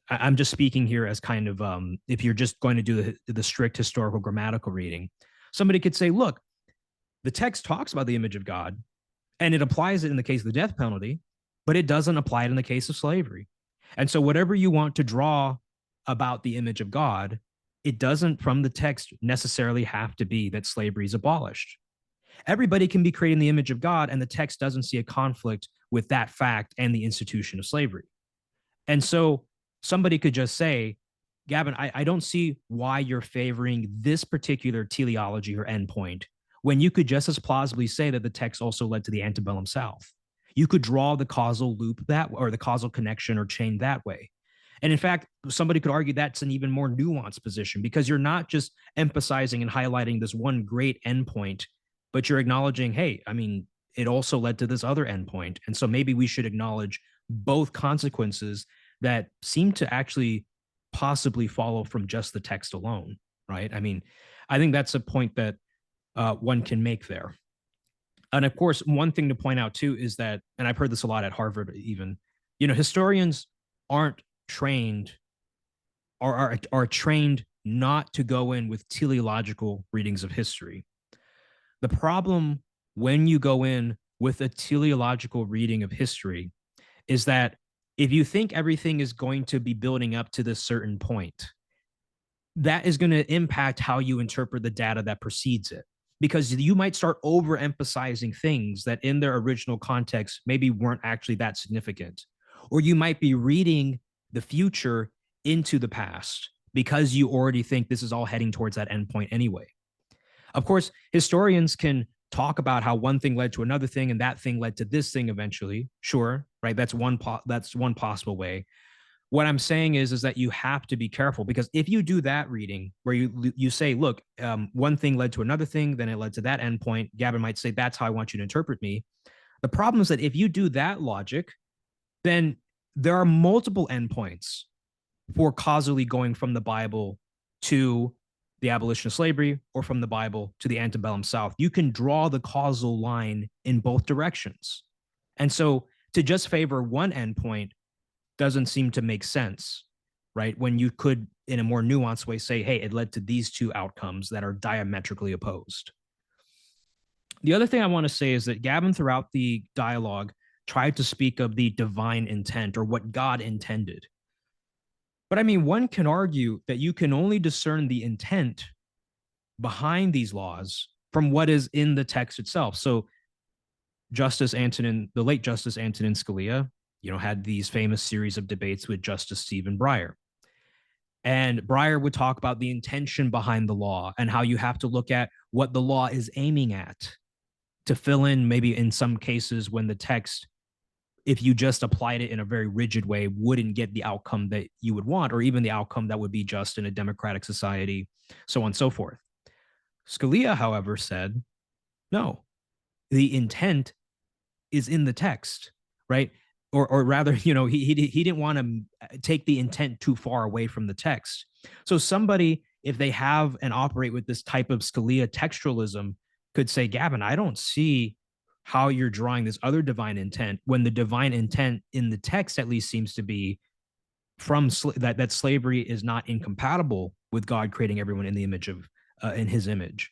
I'm just speaking here as kind of if you're just going to do the strict historical grammatical reading. Somebody could say, look, the text talks about the image of God, and it applies it in the case of the death penalty, but it doesn't apply it in the case of slavery. And so whatever you want to draw about the image of God, it doesn't from the text necessarily have to be that slavery is abolished. Everybody can be creating the image of God, and the text doesn't see a conflict with that fact and the institution of slavery. And so somebody could just say, Gavin, I don't see why you're favoring this particular teleology or endpoint when you could just as plausibly say that the text also led to the antebellum South. You could draw the causal loop that, or the causal connection or chain that way. And in fact, somebody could argue that's an even more nuanced position, because you're not just emphasizing and highlighting this one great endpoint, but you're acknowledging, hey, I mean, it also led to this other endpoint. And so maybe we should acknowledge both consequences that seem to actually possibly follow from just the text alone, right? I mean, I think that's a point that one can make there. And of course, one thing to point out too is that, and I've heard this a lot at Harvard even, historians aren't trained or are trained not to go in with teleological readings of history. The problem when you go in with a teleological reading of history is that if you think everything is going to be building up to this certain point, that is going to impact how you interpret the data that precedes it. Because you might start overemphasizing things that in their original context maybe weren't actually that significant. Or you might be reading the future into the past because you already think this is all heading towards that endpoint anyway. Of course, historians can talk about how one thing led to another thing and that thing led to this thing eventually. Sure, right? That's one possible way. What I'm saying is that you have to be careful, because if you do that reading where you say, look, one thing led to another thing, then it led to that endpoint, Gavin might say, that's how I want you to interpret me. The problem is that if you do that logic, then there are multiple endpoints for causally going from the Bible to the abolition of slavery or from the Bible to the antebellum South. You can draw the causal line in both directions. And so to just favor one endpoint doesn't seem to make sense, right? When you could, in a more nuanced way, say, hey, it led to these two outcomes that are diametrically opposed. The other thing I want to say is that Gavin, throughout the dialogue, tried to speak of the divine intent or what God intended. But I mean, one can argue that you can only discern the intent behind these laws from what is in the text itself. So the late Justice Antonin Scalia, had these famous series of debates with Justice Stephen Breyer. And Breyer would talk about the intention behind the law and how you have to look at what the law is aiming at to fill in, maybe in some cases when the text, if you just applied it in a very rigid way, wouldn't get the outcome that you would want, or even the outcome that would be just in a democratic society, so on and so forth. Scalia, however, said, no, the intent is in the text, right? or rather, he didn't want to take the intent too far away from the text. So somebody, if they have and operate with this type of Scalia textualism, could say, Gavin, I don't see how you're drawing this other divine intent when the divine intent in the text at least seems to be from that slavery is not incompatible with God creating everyone in the image of in his image.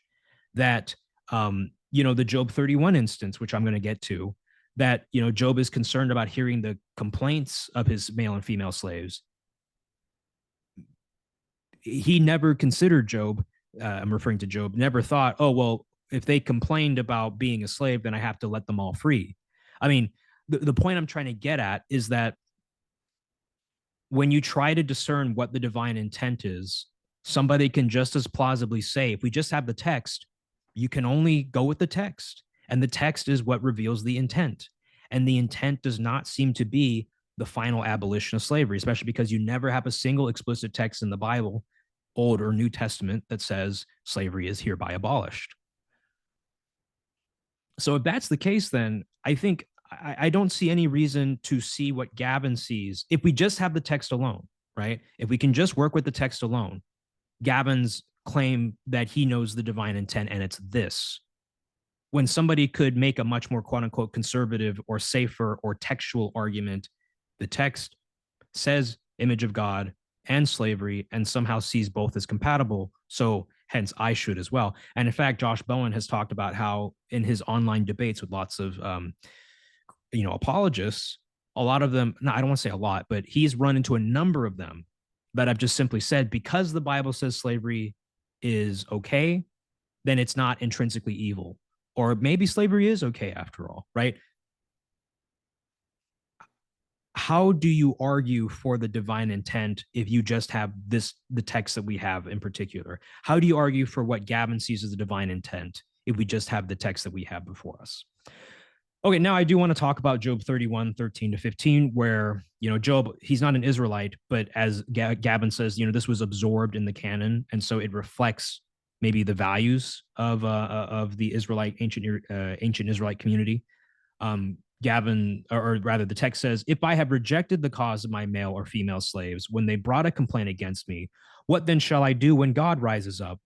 That the Job 31 instance, which I'm going to get to, that Job is concerned about hearing the complaints of his male and female slaves. He never considered Job, I'm referring to Job, never thought, oh, well, if they complained about being a slave, then I have to let them all free. I mean, the point I'm trying to get at is that when you try to discern what the divine intent is, somebody can just as plausibly say, if we just have the text, you can only go with the text. And the text is what reveals the intent. And the intent does not seem to be the final abolition of slavery, especially because you never have a single explicit text in the Bible, Old or New Testament, that says slavery is hereby abolished. So if that's the case, then I think I don't see any reason to see what Gavin sees if we just have the text alone, right? If we can just work with the text alone, Gavin's claim that he knows the divine intent and it's this, when somebody could make a much more quote unquote conservative or safer or textual argument, the text says image of God and slavery and somehow sees both as compatible. So hence I should as well. And in fact, Josh Bowen has talked about how in his online debates with lots of apologists, a lot of them, no, I don't want to say a lot, but he's run into a number of them that I've just simply said, because the Bible says slavery is okay, then it's not intrinsically evil. Or maybe slavery is okay after all, right? How do you argue for the divine intent if you just have the text that we have in particular? How do you argue for what Gavin sees as the divine intent if we just have the text that we have before us? Okay, now I do want to talk about Job 31, 13 to 15, where, Job, he's not an Israelite, but as Gavin says, this was absorbed in the canon. And so it reflects maybe the values of the Israelite, ancient Israelite community. Gavin, or rather the text says, if I have rejected the cause of my male or female slaves when they brought a complaint against me, what then shall I do when God rises up?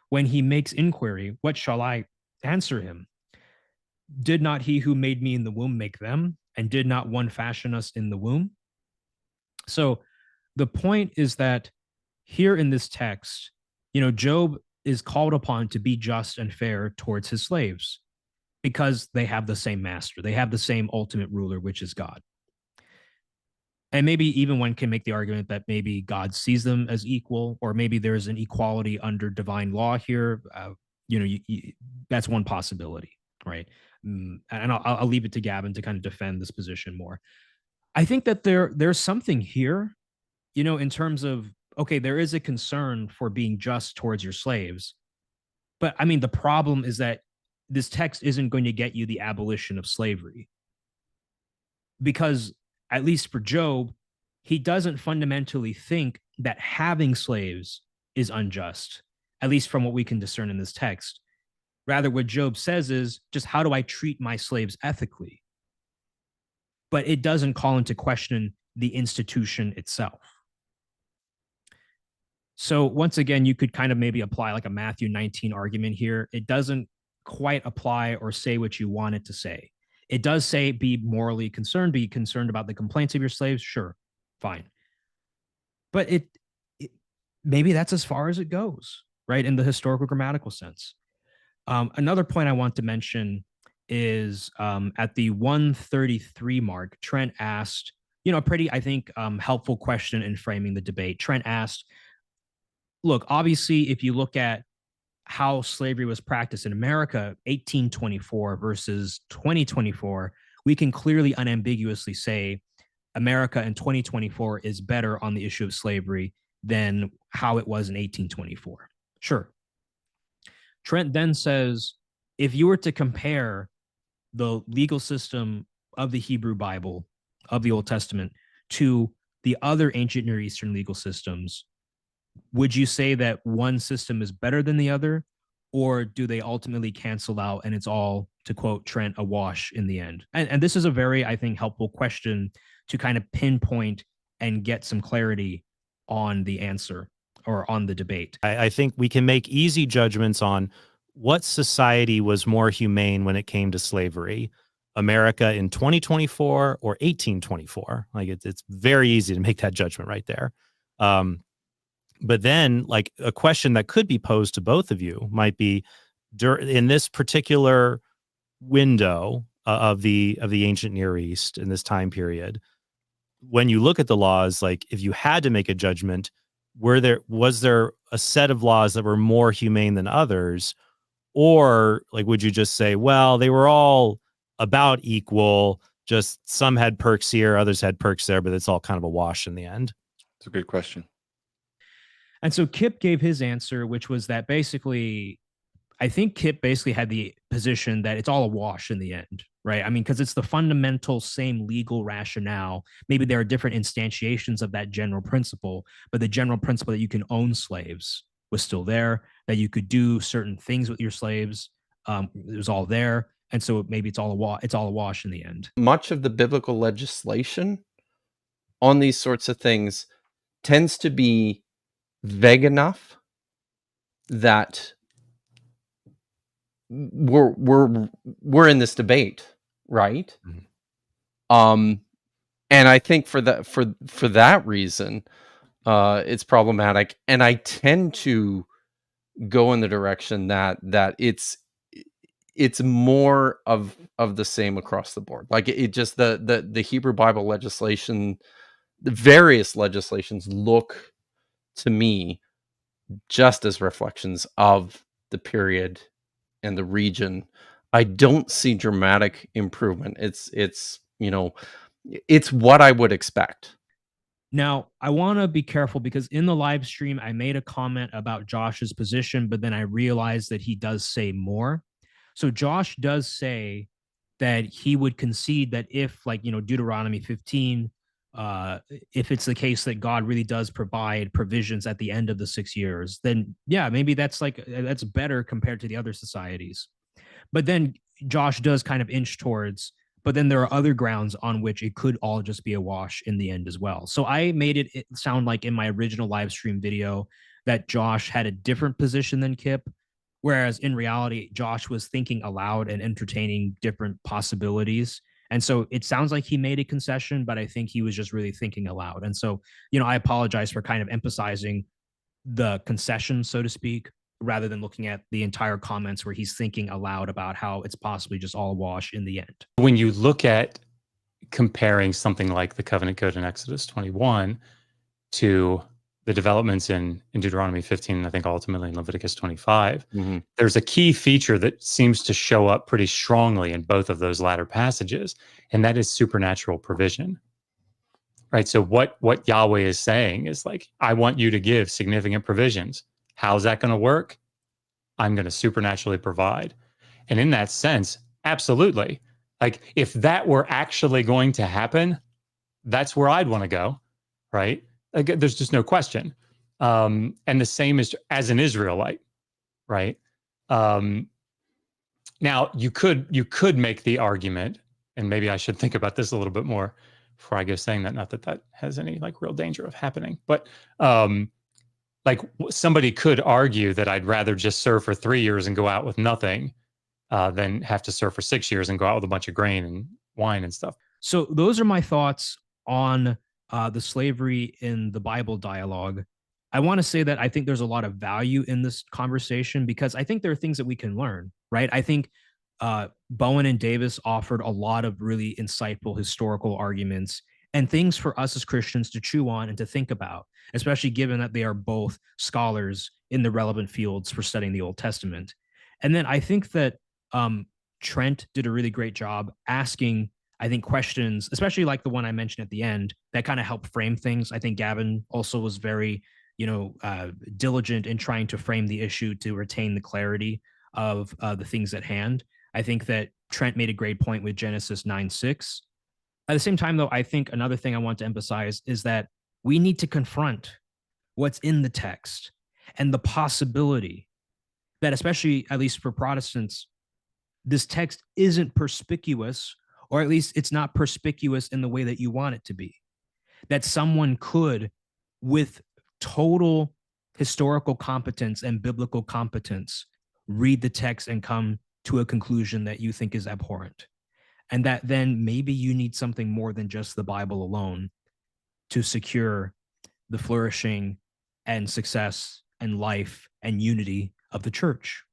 When he makes inquiry, what shall I answer him? Did not he who made me in the womb make them? And did not one fashion us in the womb? So the point is that here in this text, Job is called upon to be just and fair towards his slaves because they have the same master. They have the same ultimate ruler, which is God. And maybe even one can make the argument that maybe God sees them as equal, or maybe there's an equality under divine law here. That's one possibility, right? And I'll leave it to Gavin to kind of defend this position more. I think that there's something here, in terms of, okay, there is a concern for being just towards your slaves. But I mean, the problem is that this text isn't going to get you the abolition of slavery. Because at least for Job, he doesn't fundamentally think that having slaves is unjust, at least from what we can discern in this text. Rather, what Job says is just, how do I treat my slaves ethically? But it doesn't call into question the institution itself. So once again, you could kind of maybe apply like a Matthew 19 argument here. It doesn't quite apply or say what you want it to say. It does say be morally concerned, be concerned about the complaints of your slaves. Sure, fine. But it maybe that's as far as it goes, right? In the historical grammatical sense. Another point I want to mention is at the 133 mark, Trent asked, a pretty, I think, helpful question in framing the debate. Trent asked, look, obviously, if you look at how slavery was practiced in America, 1824 versus 2024, we can clearly unambiguously say America in 2024 is better on the issue of slavery than how it was in 1824. Sure. Trent then says, if you were to compare the legal system of the Hebrew Bible, of the Old Testament, to the other ancient Near Eastern legal systems, would you say that one system is better than the other? or do they ultimately cancel out and it's all, to quote Trent, a wash in the end? And this is a very, I think, helpful question to kind of pinpoint and get some clarity on the answer or on the debate. I think we can make easy judgments on what society was more humane when it came to slavery, America in 2024 or 1824. Like it's very easy to make that judgment right there. But then, like, a question that could be posed to both of you might be, in this particular window of the ancient Near East in this time period, when you look at the laws, like, if you had to make a judgment, was there a set of laws that were more humane than others, or like would you just say, well, they were all about equal, just some had perks here, others had perks there, but it's all kind of a wash in the end? It's a good question. And so Kipp gave his answer, which was that basically, I think Kipp basically had the position that it's all a wash in the end, right? I mean, because it's the fundamental same legal rationale. Maybe there are different instantiations of that general principle, but the general principle that you can own slaves was still there, that you could do certain things with your slaves. It was all there. And so maybe it's all a wash in the end. Much of the biblical legislation on these sorts of things tends to be vague enough that we're in this debate, right? Mhm. And I think for that reason, it's problematic. And I tend to go in the direction that it's more of the same across the board. Like it just the Hebrew Bible legislation, the various legislations look to me just as reflections of the period and the region. I don't see dramatic improvement. It's it's what I would expect. Now, I want to be careful because in the live stream, I made a comment about Josh's position, but then I realized that he does say more. So Josh does say that he would concede that if, like, Deuteronomy 15, if it's the case that God really does provide provisions at the end of the 6 years, then yeah, maybe that's better compared to the other societies. But then Josh does kind of inch towards, but then there are other grounds on which it could all just be a wash in the end as well. So I made it sound like in my original live stream video that Josh had a different position than Kipp, whereas in reality, Josh was thinking aloud and entertaining different possibilities. And so it sounds like he made a concession, but I think he was just really thinking aloud. And so, I apologize for kind of emphasizing the concession, so to speak, rather than looking at the entire comments where he's thinking aloud about how it's possibly just all a wash in the end. When you look at comparing something like the covenant code in Exodus 21 to the developments in Deuteronomy 15, and I think ultimately in Leviticus 25, there's a key feature that seems to show up pretty strongly in both of those latter passages, and that is supernatural provision. Right? So what Yahweh is saying is like, I want you to give significant provisions. How's that going to work? I'm going to supernaturally provide. And in that sense, absolutely. Like if that were actually going to happen, that's where I'd want to go, right? Like, there's just no question. And the same is as an Israelite, right? Now you could make the argument, and maybe I should think about this a little bit more before I go saying that. Not that that has any like real danger of happening, but like somebody could argue that I'd rather just serve for 3 years and go out with nothing than have to serve for 6 years and go out with a bunch of grain and wine and stuff. So those are my thoughts on the slavery in the Bible dialogue. I want to say that I think there's a lot of value in this conversation because I think there are things that we can learn, right? I think Bowen and Davis offered a lot of really insightful historical arguments and things for us as Christians to chew on and to think about, especially given that they are both scholars in the relevant fields for studying the Old Testament. And then I think that Trent did a really great job asking, I think, questions, especially like the one I mentioned at the end, that kind of helped frame things. I think Gavin also was very, diligent in trying to frame the issue to retain the clarity of the things at hand. I think that Trent made a great point with Genesis 9:6. At the same time, though, I think another thing I want to emphasize is that we need to confront what's in the text and the possibility that especially, at least for Protestants, this text isn't perspicuous, or at least it's not perspicuous in the way that you want it to be. That someone could, with total historical competence and biblical competence, read the text and come to a conclusion that you think is abhorrent. And that then maybe you need something more than just the Bible alone to secure the flourishing and success and life and unity of the church.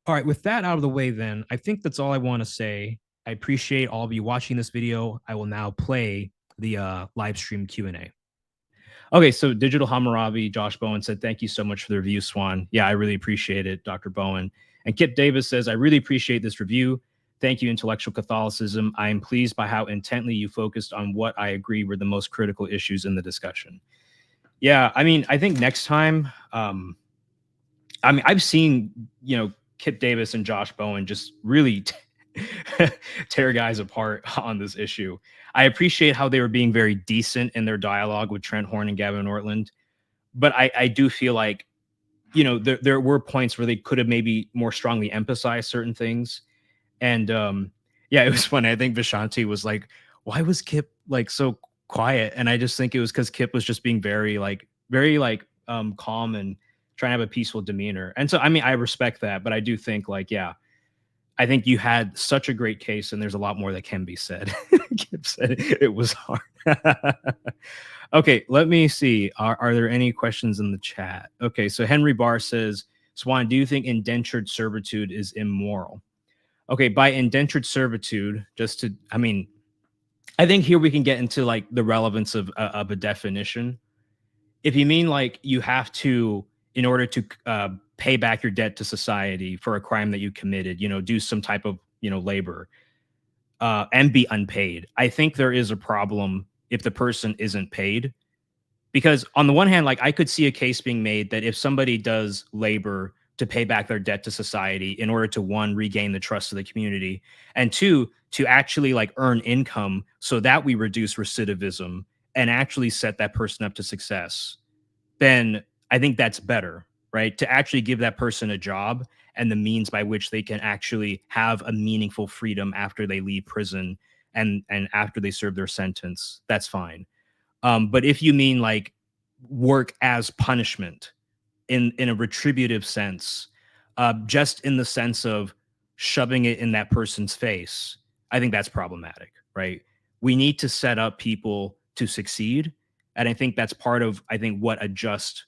All right, with that out of the way, then, I think that's all I want to say. I appreciate all of you watching this video. I will now play the live stream Q&A. Okay, so Digital Hammurabi, Josh Bowen said, thank you so much for the review, Swan. Yeah, I really appreciate it, Dr. Bowen. And Kipp Davis says, I really appreciate this review. Thank you, Intellectual Catholicism. I am pleased by how intently you focused on what I agree were the most critical issues in the discussion. Yeah, I mean, I think next time, I mean, I've seen, you know, Kipp Davis and Josh Bowen just really tear guys apart on this issue. I appreciate how they were being very decent in their dialogue with Trent Horn and Gavin Ortlund, but I do feel like, you know, there were points where they could have maybe more strongly emphasized certain things. And yeah, it was funny. I think Vishanti was like, why was Kipp like so quiet? And I just think it was because Kipp was just being very calm and trying to have a peaceful demeanor. And so, I mean, I respect that, but I do think like, yeah, I think you had such a great case, and there's a lot more that can be said. Kipp said it was hard. Okay, let me see. Are there any questions in the chat? Okay, so Henry Barr says, Swan, do you think indentured servitude is immoral? Okay, by indentured servitude, I mean, I think here we can get into like the relevance of a definition. If you mean like you have to, in order to pay back your debt to society for a crime that you committed, you know, do some type of, you know, labor and be unpaid, I think there is a problem if the person isn't paid. Because on the one hand, like I could see a case being made that if somebody does labor to pay back their debt to society in order to, one, regain the trust of the community, and two, to actually like earn income so that we reduce recidivism and actually set that person up to success, then I think that's better, right? To actually give that person a job and the means by which they can actually have a meaningful freedom after they leave prison and after they serve their sentence, that's fine. But if you mean like work as punishment in a retributive sense, just in the sense of shoving it in that person's face, I think that's problematic, right? We need to set up people to succeed, and I think that's part of what a just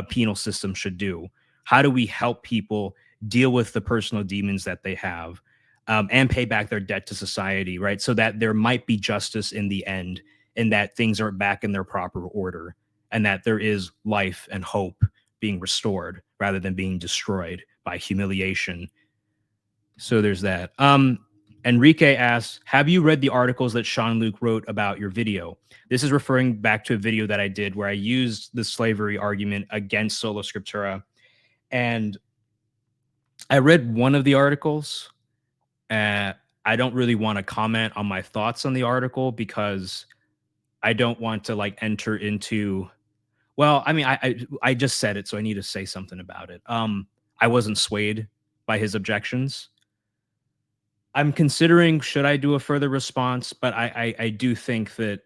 penal system should do. How do we help people deal with the personal demons that they have, and pay back their debt to society, right? So that there might be justice in the end, and that things are back in their proper order, and that there is life and hope being restored rather than being destroyed by humiliation. So there's that. Enrique asks, have you read the articles that Sean Luke wrote about your video? This is referring back to a video that I did where I used the slavery argument against sola scriptura. And I read one of the articles. I don't really want to comment on my thoughts on the article because I don't want to like enter into, well, I mean, I just said it, so I need to say something about it. I wasn't swayed by his objections. I'm considering should I do a further response, but I do think that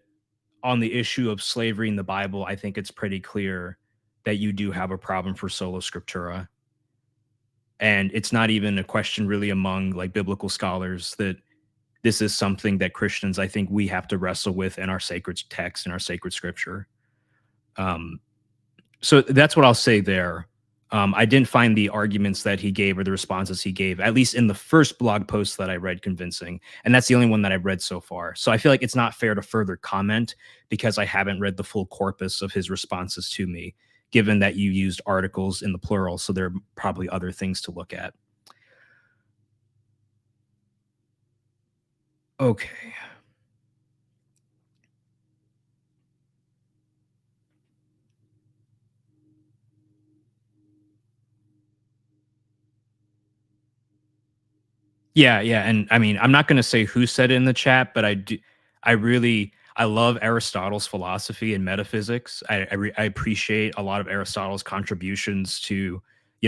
on the issue of slavery in the Bible, I think it's pretty clear that you do have a problem for sola scriptura. And it's not even a question really among like biblical scholars that this is something that Christians, I think we have to wrestle with in our sacred text and our sacred scripture. So that's what I'll say there. I didn't find the arguments that he gave or the responses he gave, at least in the first blog post that I read, convincing. And that's the only one that I've read so far. So I feel like it's not fair to further comment because I haven't read the full corpus of his responses to me, given that you used articles in the plural. So there are probably other things to look at. Okay. Yeah, and I mean, I'm not going to say who said it in the chat, but I I love Aristotle's philosophy and metaphysics. I appreciate a lot of Aristotle's contributions to,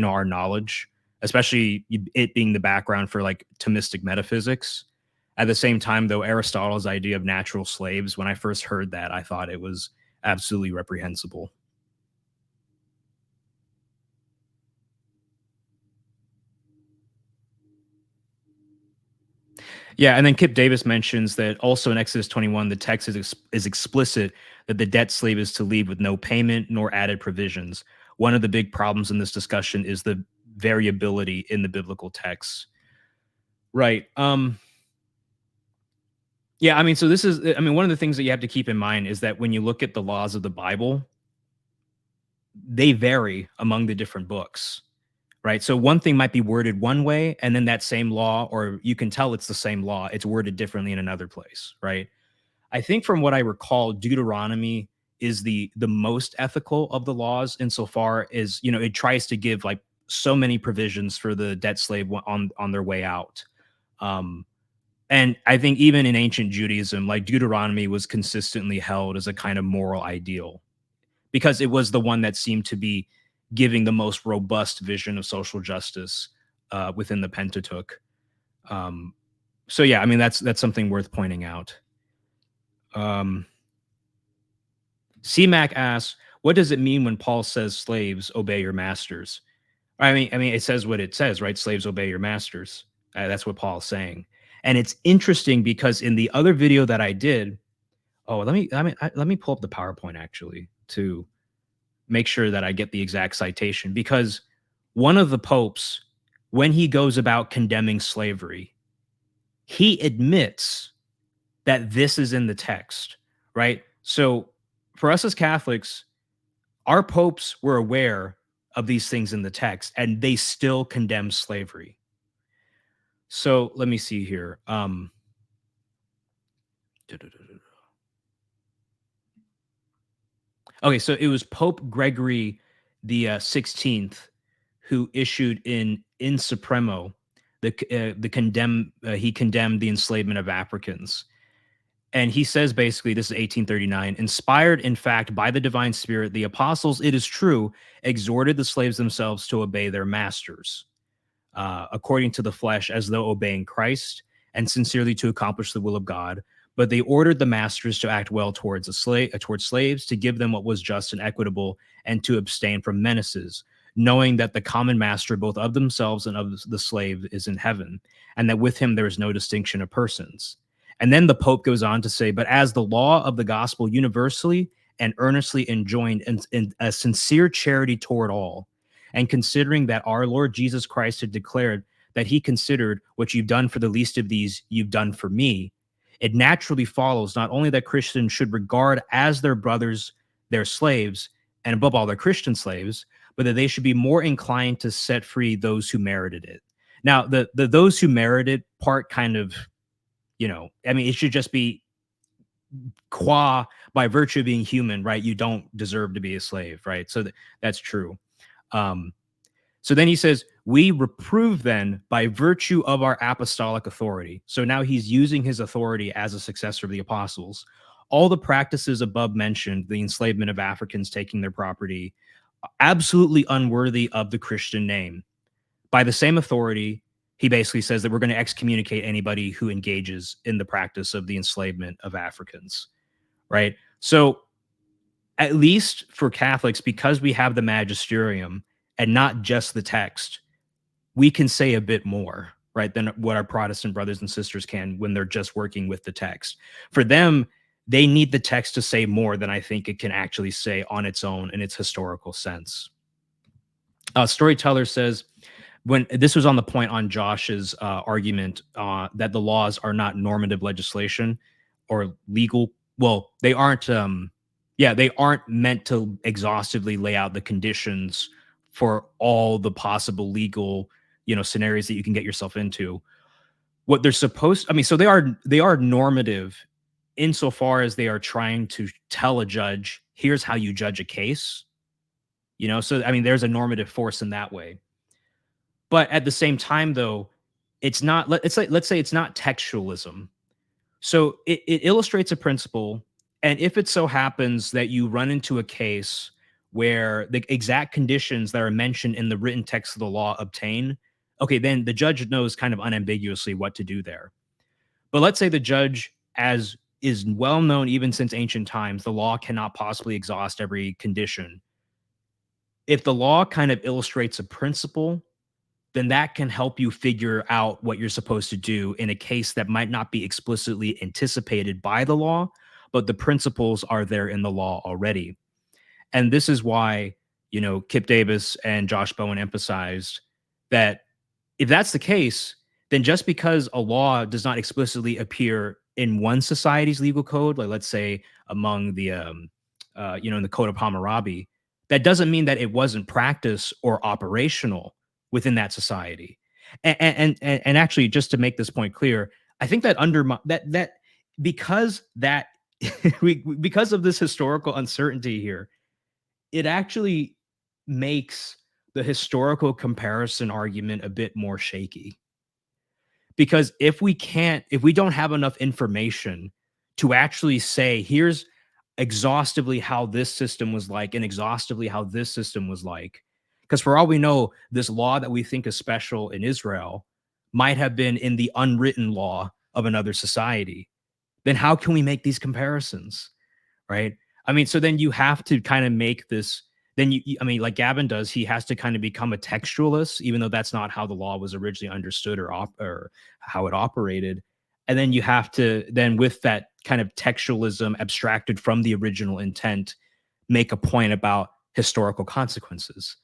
our knowledge, especially it being the background for like Thomistic metaphysics. At the same time, though, Aristotle's idea of natural slaves, when I first heard that, I thought it was absolutely reprehensible. Yeah, and then Kipp Davis mentions that also in Exodus 21, the text is explicit that the debt slave is to leave with no payment nor added provisions. One of the big problems in this discussion is the variability in the biblical texts. Right. Yeah, I mean, so this is, one of the things that you have to keep in mind is that when you look at the laws of the Bible, they vary among the different books. Right. So one thing might be worded one way, and then that same law, or you can tell it's the same law, it's worded differently in another place. Right. I think from what I recall, Deuteronomy is the most ethical of the laws insofar as, it tries to give like so many provisions for the debt slave on their way out. And I think even in ancient Judaism, like Deuteronomy was consistently held as a kind of moral ideal because it was the one that seemed to be giving the most robust vision of social justice within the Pentateuch. So yeah, I mean that's something worth pointing out. CMAC asks, "What does it mean when Paul says slaves obey your masters?" I mean, it says what it says, right? Slaves obey your masters. That's what Paul's saying, and it's interesting because in the other video that I did, let me pull up the PowerPoint actually to make sure that I get the exact citation because one of the popes, when he goes about condemning slavery, he admits that this is in the text, right? So for us as Catholics, our popes were aware of these things in the text and they still condemn slavery. So let me see here. Okay, so it was Pope Gregory the 16th who issued in Supremo he condemned the enslavement of Africans. And he says basically, this is 1839, inspired in fact by the divine spirit, the apostles, it is true, exhorted the slaves themselves to obey their masters, according to the flesh, as though obeying Christ, and sincerely to accomplish the will of God. But they ordered the masters to act well towards slaves, to give them what was just and equitable, and to abstain from menaces, knowing that the common master, both of themselves and of the slave, is in heaven, and that with him there is no distinction of persons. And then the Pope goes on to say, but as the law of the gospel universally and earnestly enjoined in a sincere charity toward all, and considering that our Lord Jesus Christ had declared that he considered what you've done for the least of these, you've done for me, it naturally follows not only that Christians should regard as their brothers their slaves, and above all their Christian slaves, but that they should be more inclined to set free those who merited it. Now, the those who merited part kind of, it should just be by virtue of being human, right? You don't deserve to be a slave, right? So that's true. So then he says, we reprove then by virtue of our apostolic authority. So now he's using his authority as a successor of the apostles. All the practices above mentioned, the enslavement of Africans taking their property, absolutely unworthy of the Christian name. By the same authority, he basically says that we're going to excommunicate anybody who engages in the practice of the enslavement of Africans, right? So at least for Catholics, because we have the magisterium and not just the text, we can say a bit more, right, than what our Protestant brothers and sisters can when they're just working with the text. For them, they need the text to say more than I think it can actually say on its own in its historical sense. Storyteller says, when this was on the point on Josh's argument that the laws are not normative legislation or legal. Well, they aren't. They aren't meant to exhaustively lay out the conditions for all the possible legal, scenarios that you can get yourself into. What they're supposed, so they are normative insofar as they are trying to tell a judge, here's how you judge a case. So there's a normative force in that way. But at the same time, though, it's not. Let's say it's not textualism. So it illustrates a principle And if it so happens that you run into a case where the exact conditions that are mentioned in the written text of the law obtain, okay, then the judge knows kind of unambiguously what to do there. But let's say the judge, as is well known even since ancient times, the law cannot possibly exhaust every condition. If the law kind of illustrates a principle, then that can help you figure out what you're supposed to do in a case that might not be explicitly anticipated by the law, but the principles are there in the law already. And this is why, Kipp Davis and Josh Bowen emphasized that if that's the case, then just because a law does not explicitly appear in one society's legal code, like let's say among the, in the Code of Hammurabi, that doesn't mean that it wasn't practiced or operational within that society. And actually, just to make this point clear, I think that that because that because of this historical uncertainty here, it actually makes the historical comparison argument a bit more shaky. Because if we don't have enough information to actually say, here's exhaustively how this system was like and exhaustively how this system was like, because for all we know, this law that we think is special in Israel might have been in the unwritten law of another society, then how can we make these comparisons? Right? I mean, so then you have to kind of make this. Then I mean, like Gavin does, he has to kind of become a textualist, even though that's not how the law was originally understood or how it operated. And then you have to then, with that kind of textualism abstracted from the original intent, make a point about historical consequences.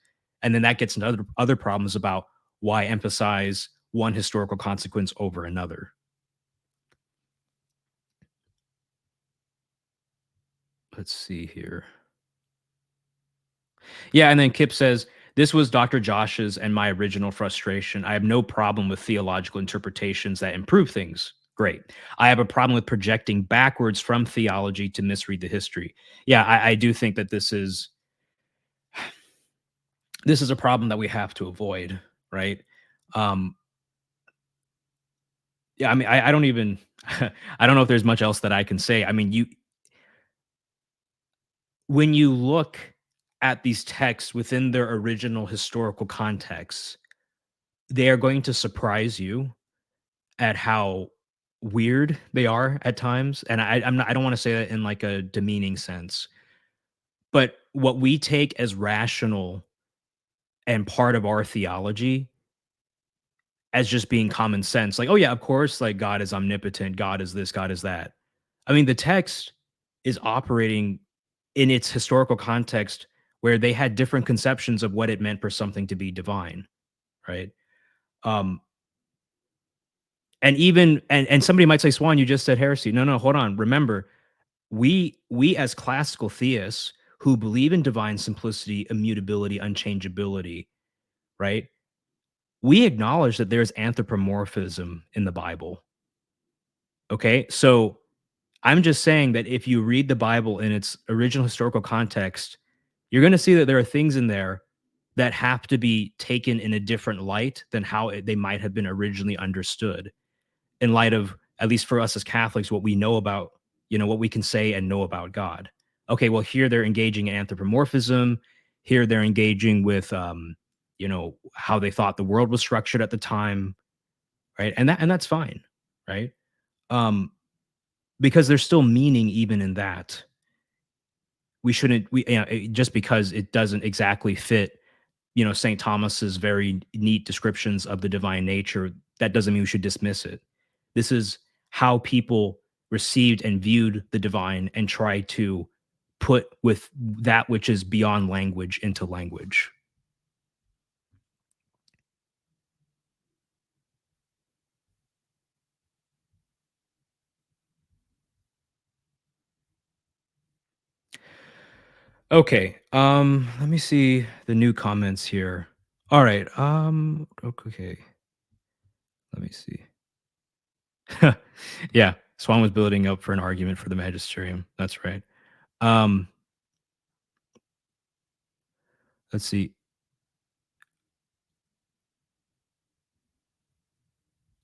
And then that gets into other problems about why emphasize one historical consequence over another. Let's see here. Yeah, and then Kipp says, this was Dr. Josh's and my original frustration. I have no problem with theological interpretations that improve things. Great. I have a problem with projecting backwards from theology to misread the history. Yeah, I do think that this is a problem that we have to avoid, right? Um, yeah, I mean, I don't even I don't know if there's much else that I can say. I mean, when you look at these texts within their original historical context, they are going to surprise you at how weird they are at times. And I don't want to say that in like a demeaning sense, but what we take as rational and part of our theology as just being common sense, like, oh yeah, of course, like God is omnipotent, God is this, God is that. I mean, the text is operating in its historical context where they had different conceptions of what it meant for something to be divine, right? Um, and somebody might say, Swan, you just said heresy. No, no, hold on. Remember, we as classical theists who believe in divine simplicity, immutability, unchangeability, right? We acknowledge that there's anthropomorphism in the Bible. Okay? So I'm just saying that if you read the Bible in its original historical context, you're going to see that there are things in there that have to be taken in a different light than how they might have been originally understood, in light of, at least for us as Catholics, what we know about, what we can say and know about God. Okay, well, here they're engaging in anthropomorphism. Here they're engaging with, how they thought the world was structured at the time, right? And that's fine, right? Um, because there's still meaning even in that. We shouldn't, just because it doesn't exactly fit, St. Thomas's very neat descriptions of the divine nature, that doesn't mean we should dismiss it. This is how people received and viewed the divine and try to put with that which is beyond language into language. Okay. Let me see the new comments here. All right. Okay. Let me see. Yeah, Swan was building up for an argument for the magisterium. That's right. Um, let's see.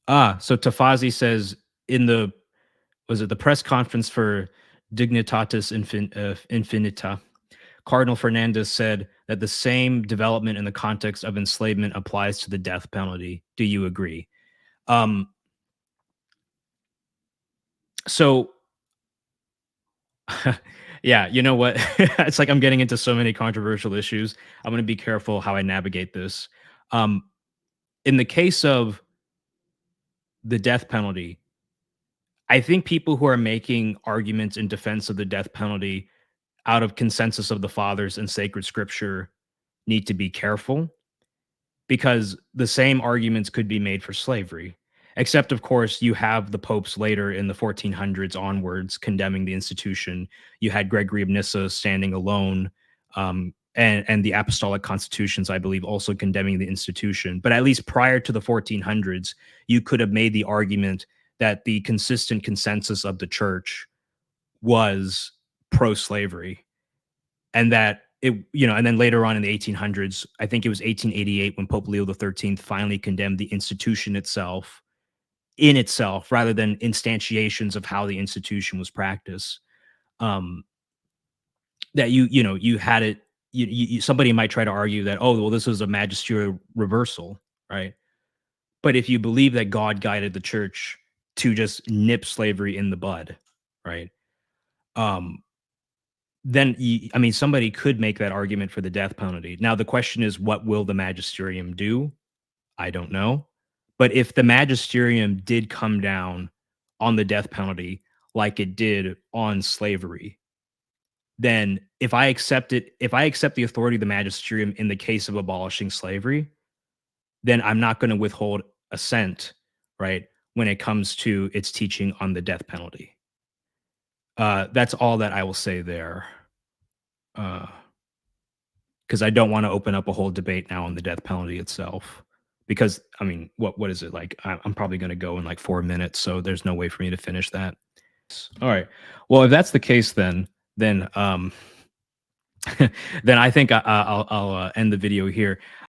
So Tafazi says in the press conference for Dignitatis Infinita, Cardinal Fernandez said that the same development in the context of enslavement applies to the death penalty. Do you agree? So, yeah, you know what? It's like I'm getting into so many controversial issues. I'm going to be careful how I navigate this. In the case of the death penalty, I think people who are making arguments in defense of the death penalty out of consensus of the fathers and sacred scripture need to be careful, because the same arguments could be made for slavery. Except, of course, you have the popes later in the 1400s onwards condemning the institution. You had Gregory of Nyssa standing alone, and the apostolic constitutions, I believe, also condemning the institution. But at least prior to the 1400s, you could have made the argument that the consistent consensus of the church was pro-slavery, and that and then later on in the 1800s, I think it was 1888 when Pope Leo XIII finally condemned the institution itself, in itself, rather than instantiations of how the institution was practiced. That you had it. Somebody might try to argue that, oh, well, this was a magisterial reversal, right? But if you believe that God guided the church to just nip slavery in the bud, right? Then somebody could make that argument for the death penalty. Now, the question is, what will the magisterium do? I don't know. But if the magisterium did come down on the death penalty like it did on slavery, then if I accept the authority of the magisterium in the case of abolishing slavery, then I'm not going to withhold assent, right, when it comes to its teaching on the death penalty. That's all that I will say there. Because I don't want to open up a whole debate now on the death penalty itself. Because, I mean, what is it like? I'm probably going to go in like 4 minutes, so there's no way for me to finish that. All right. Well, if that's the case, then then I think I'll end the video here.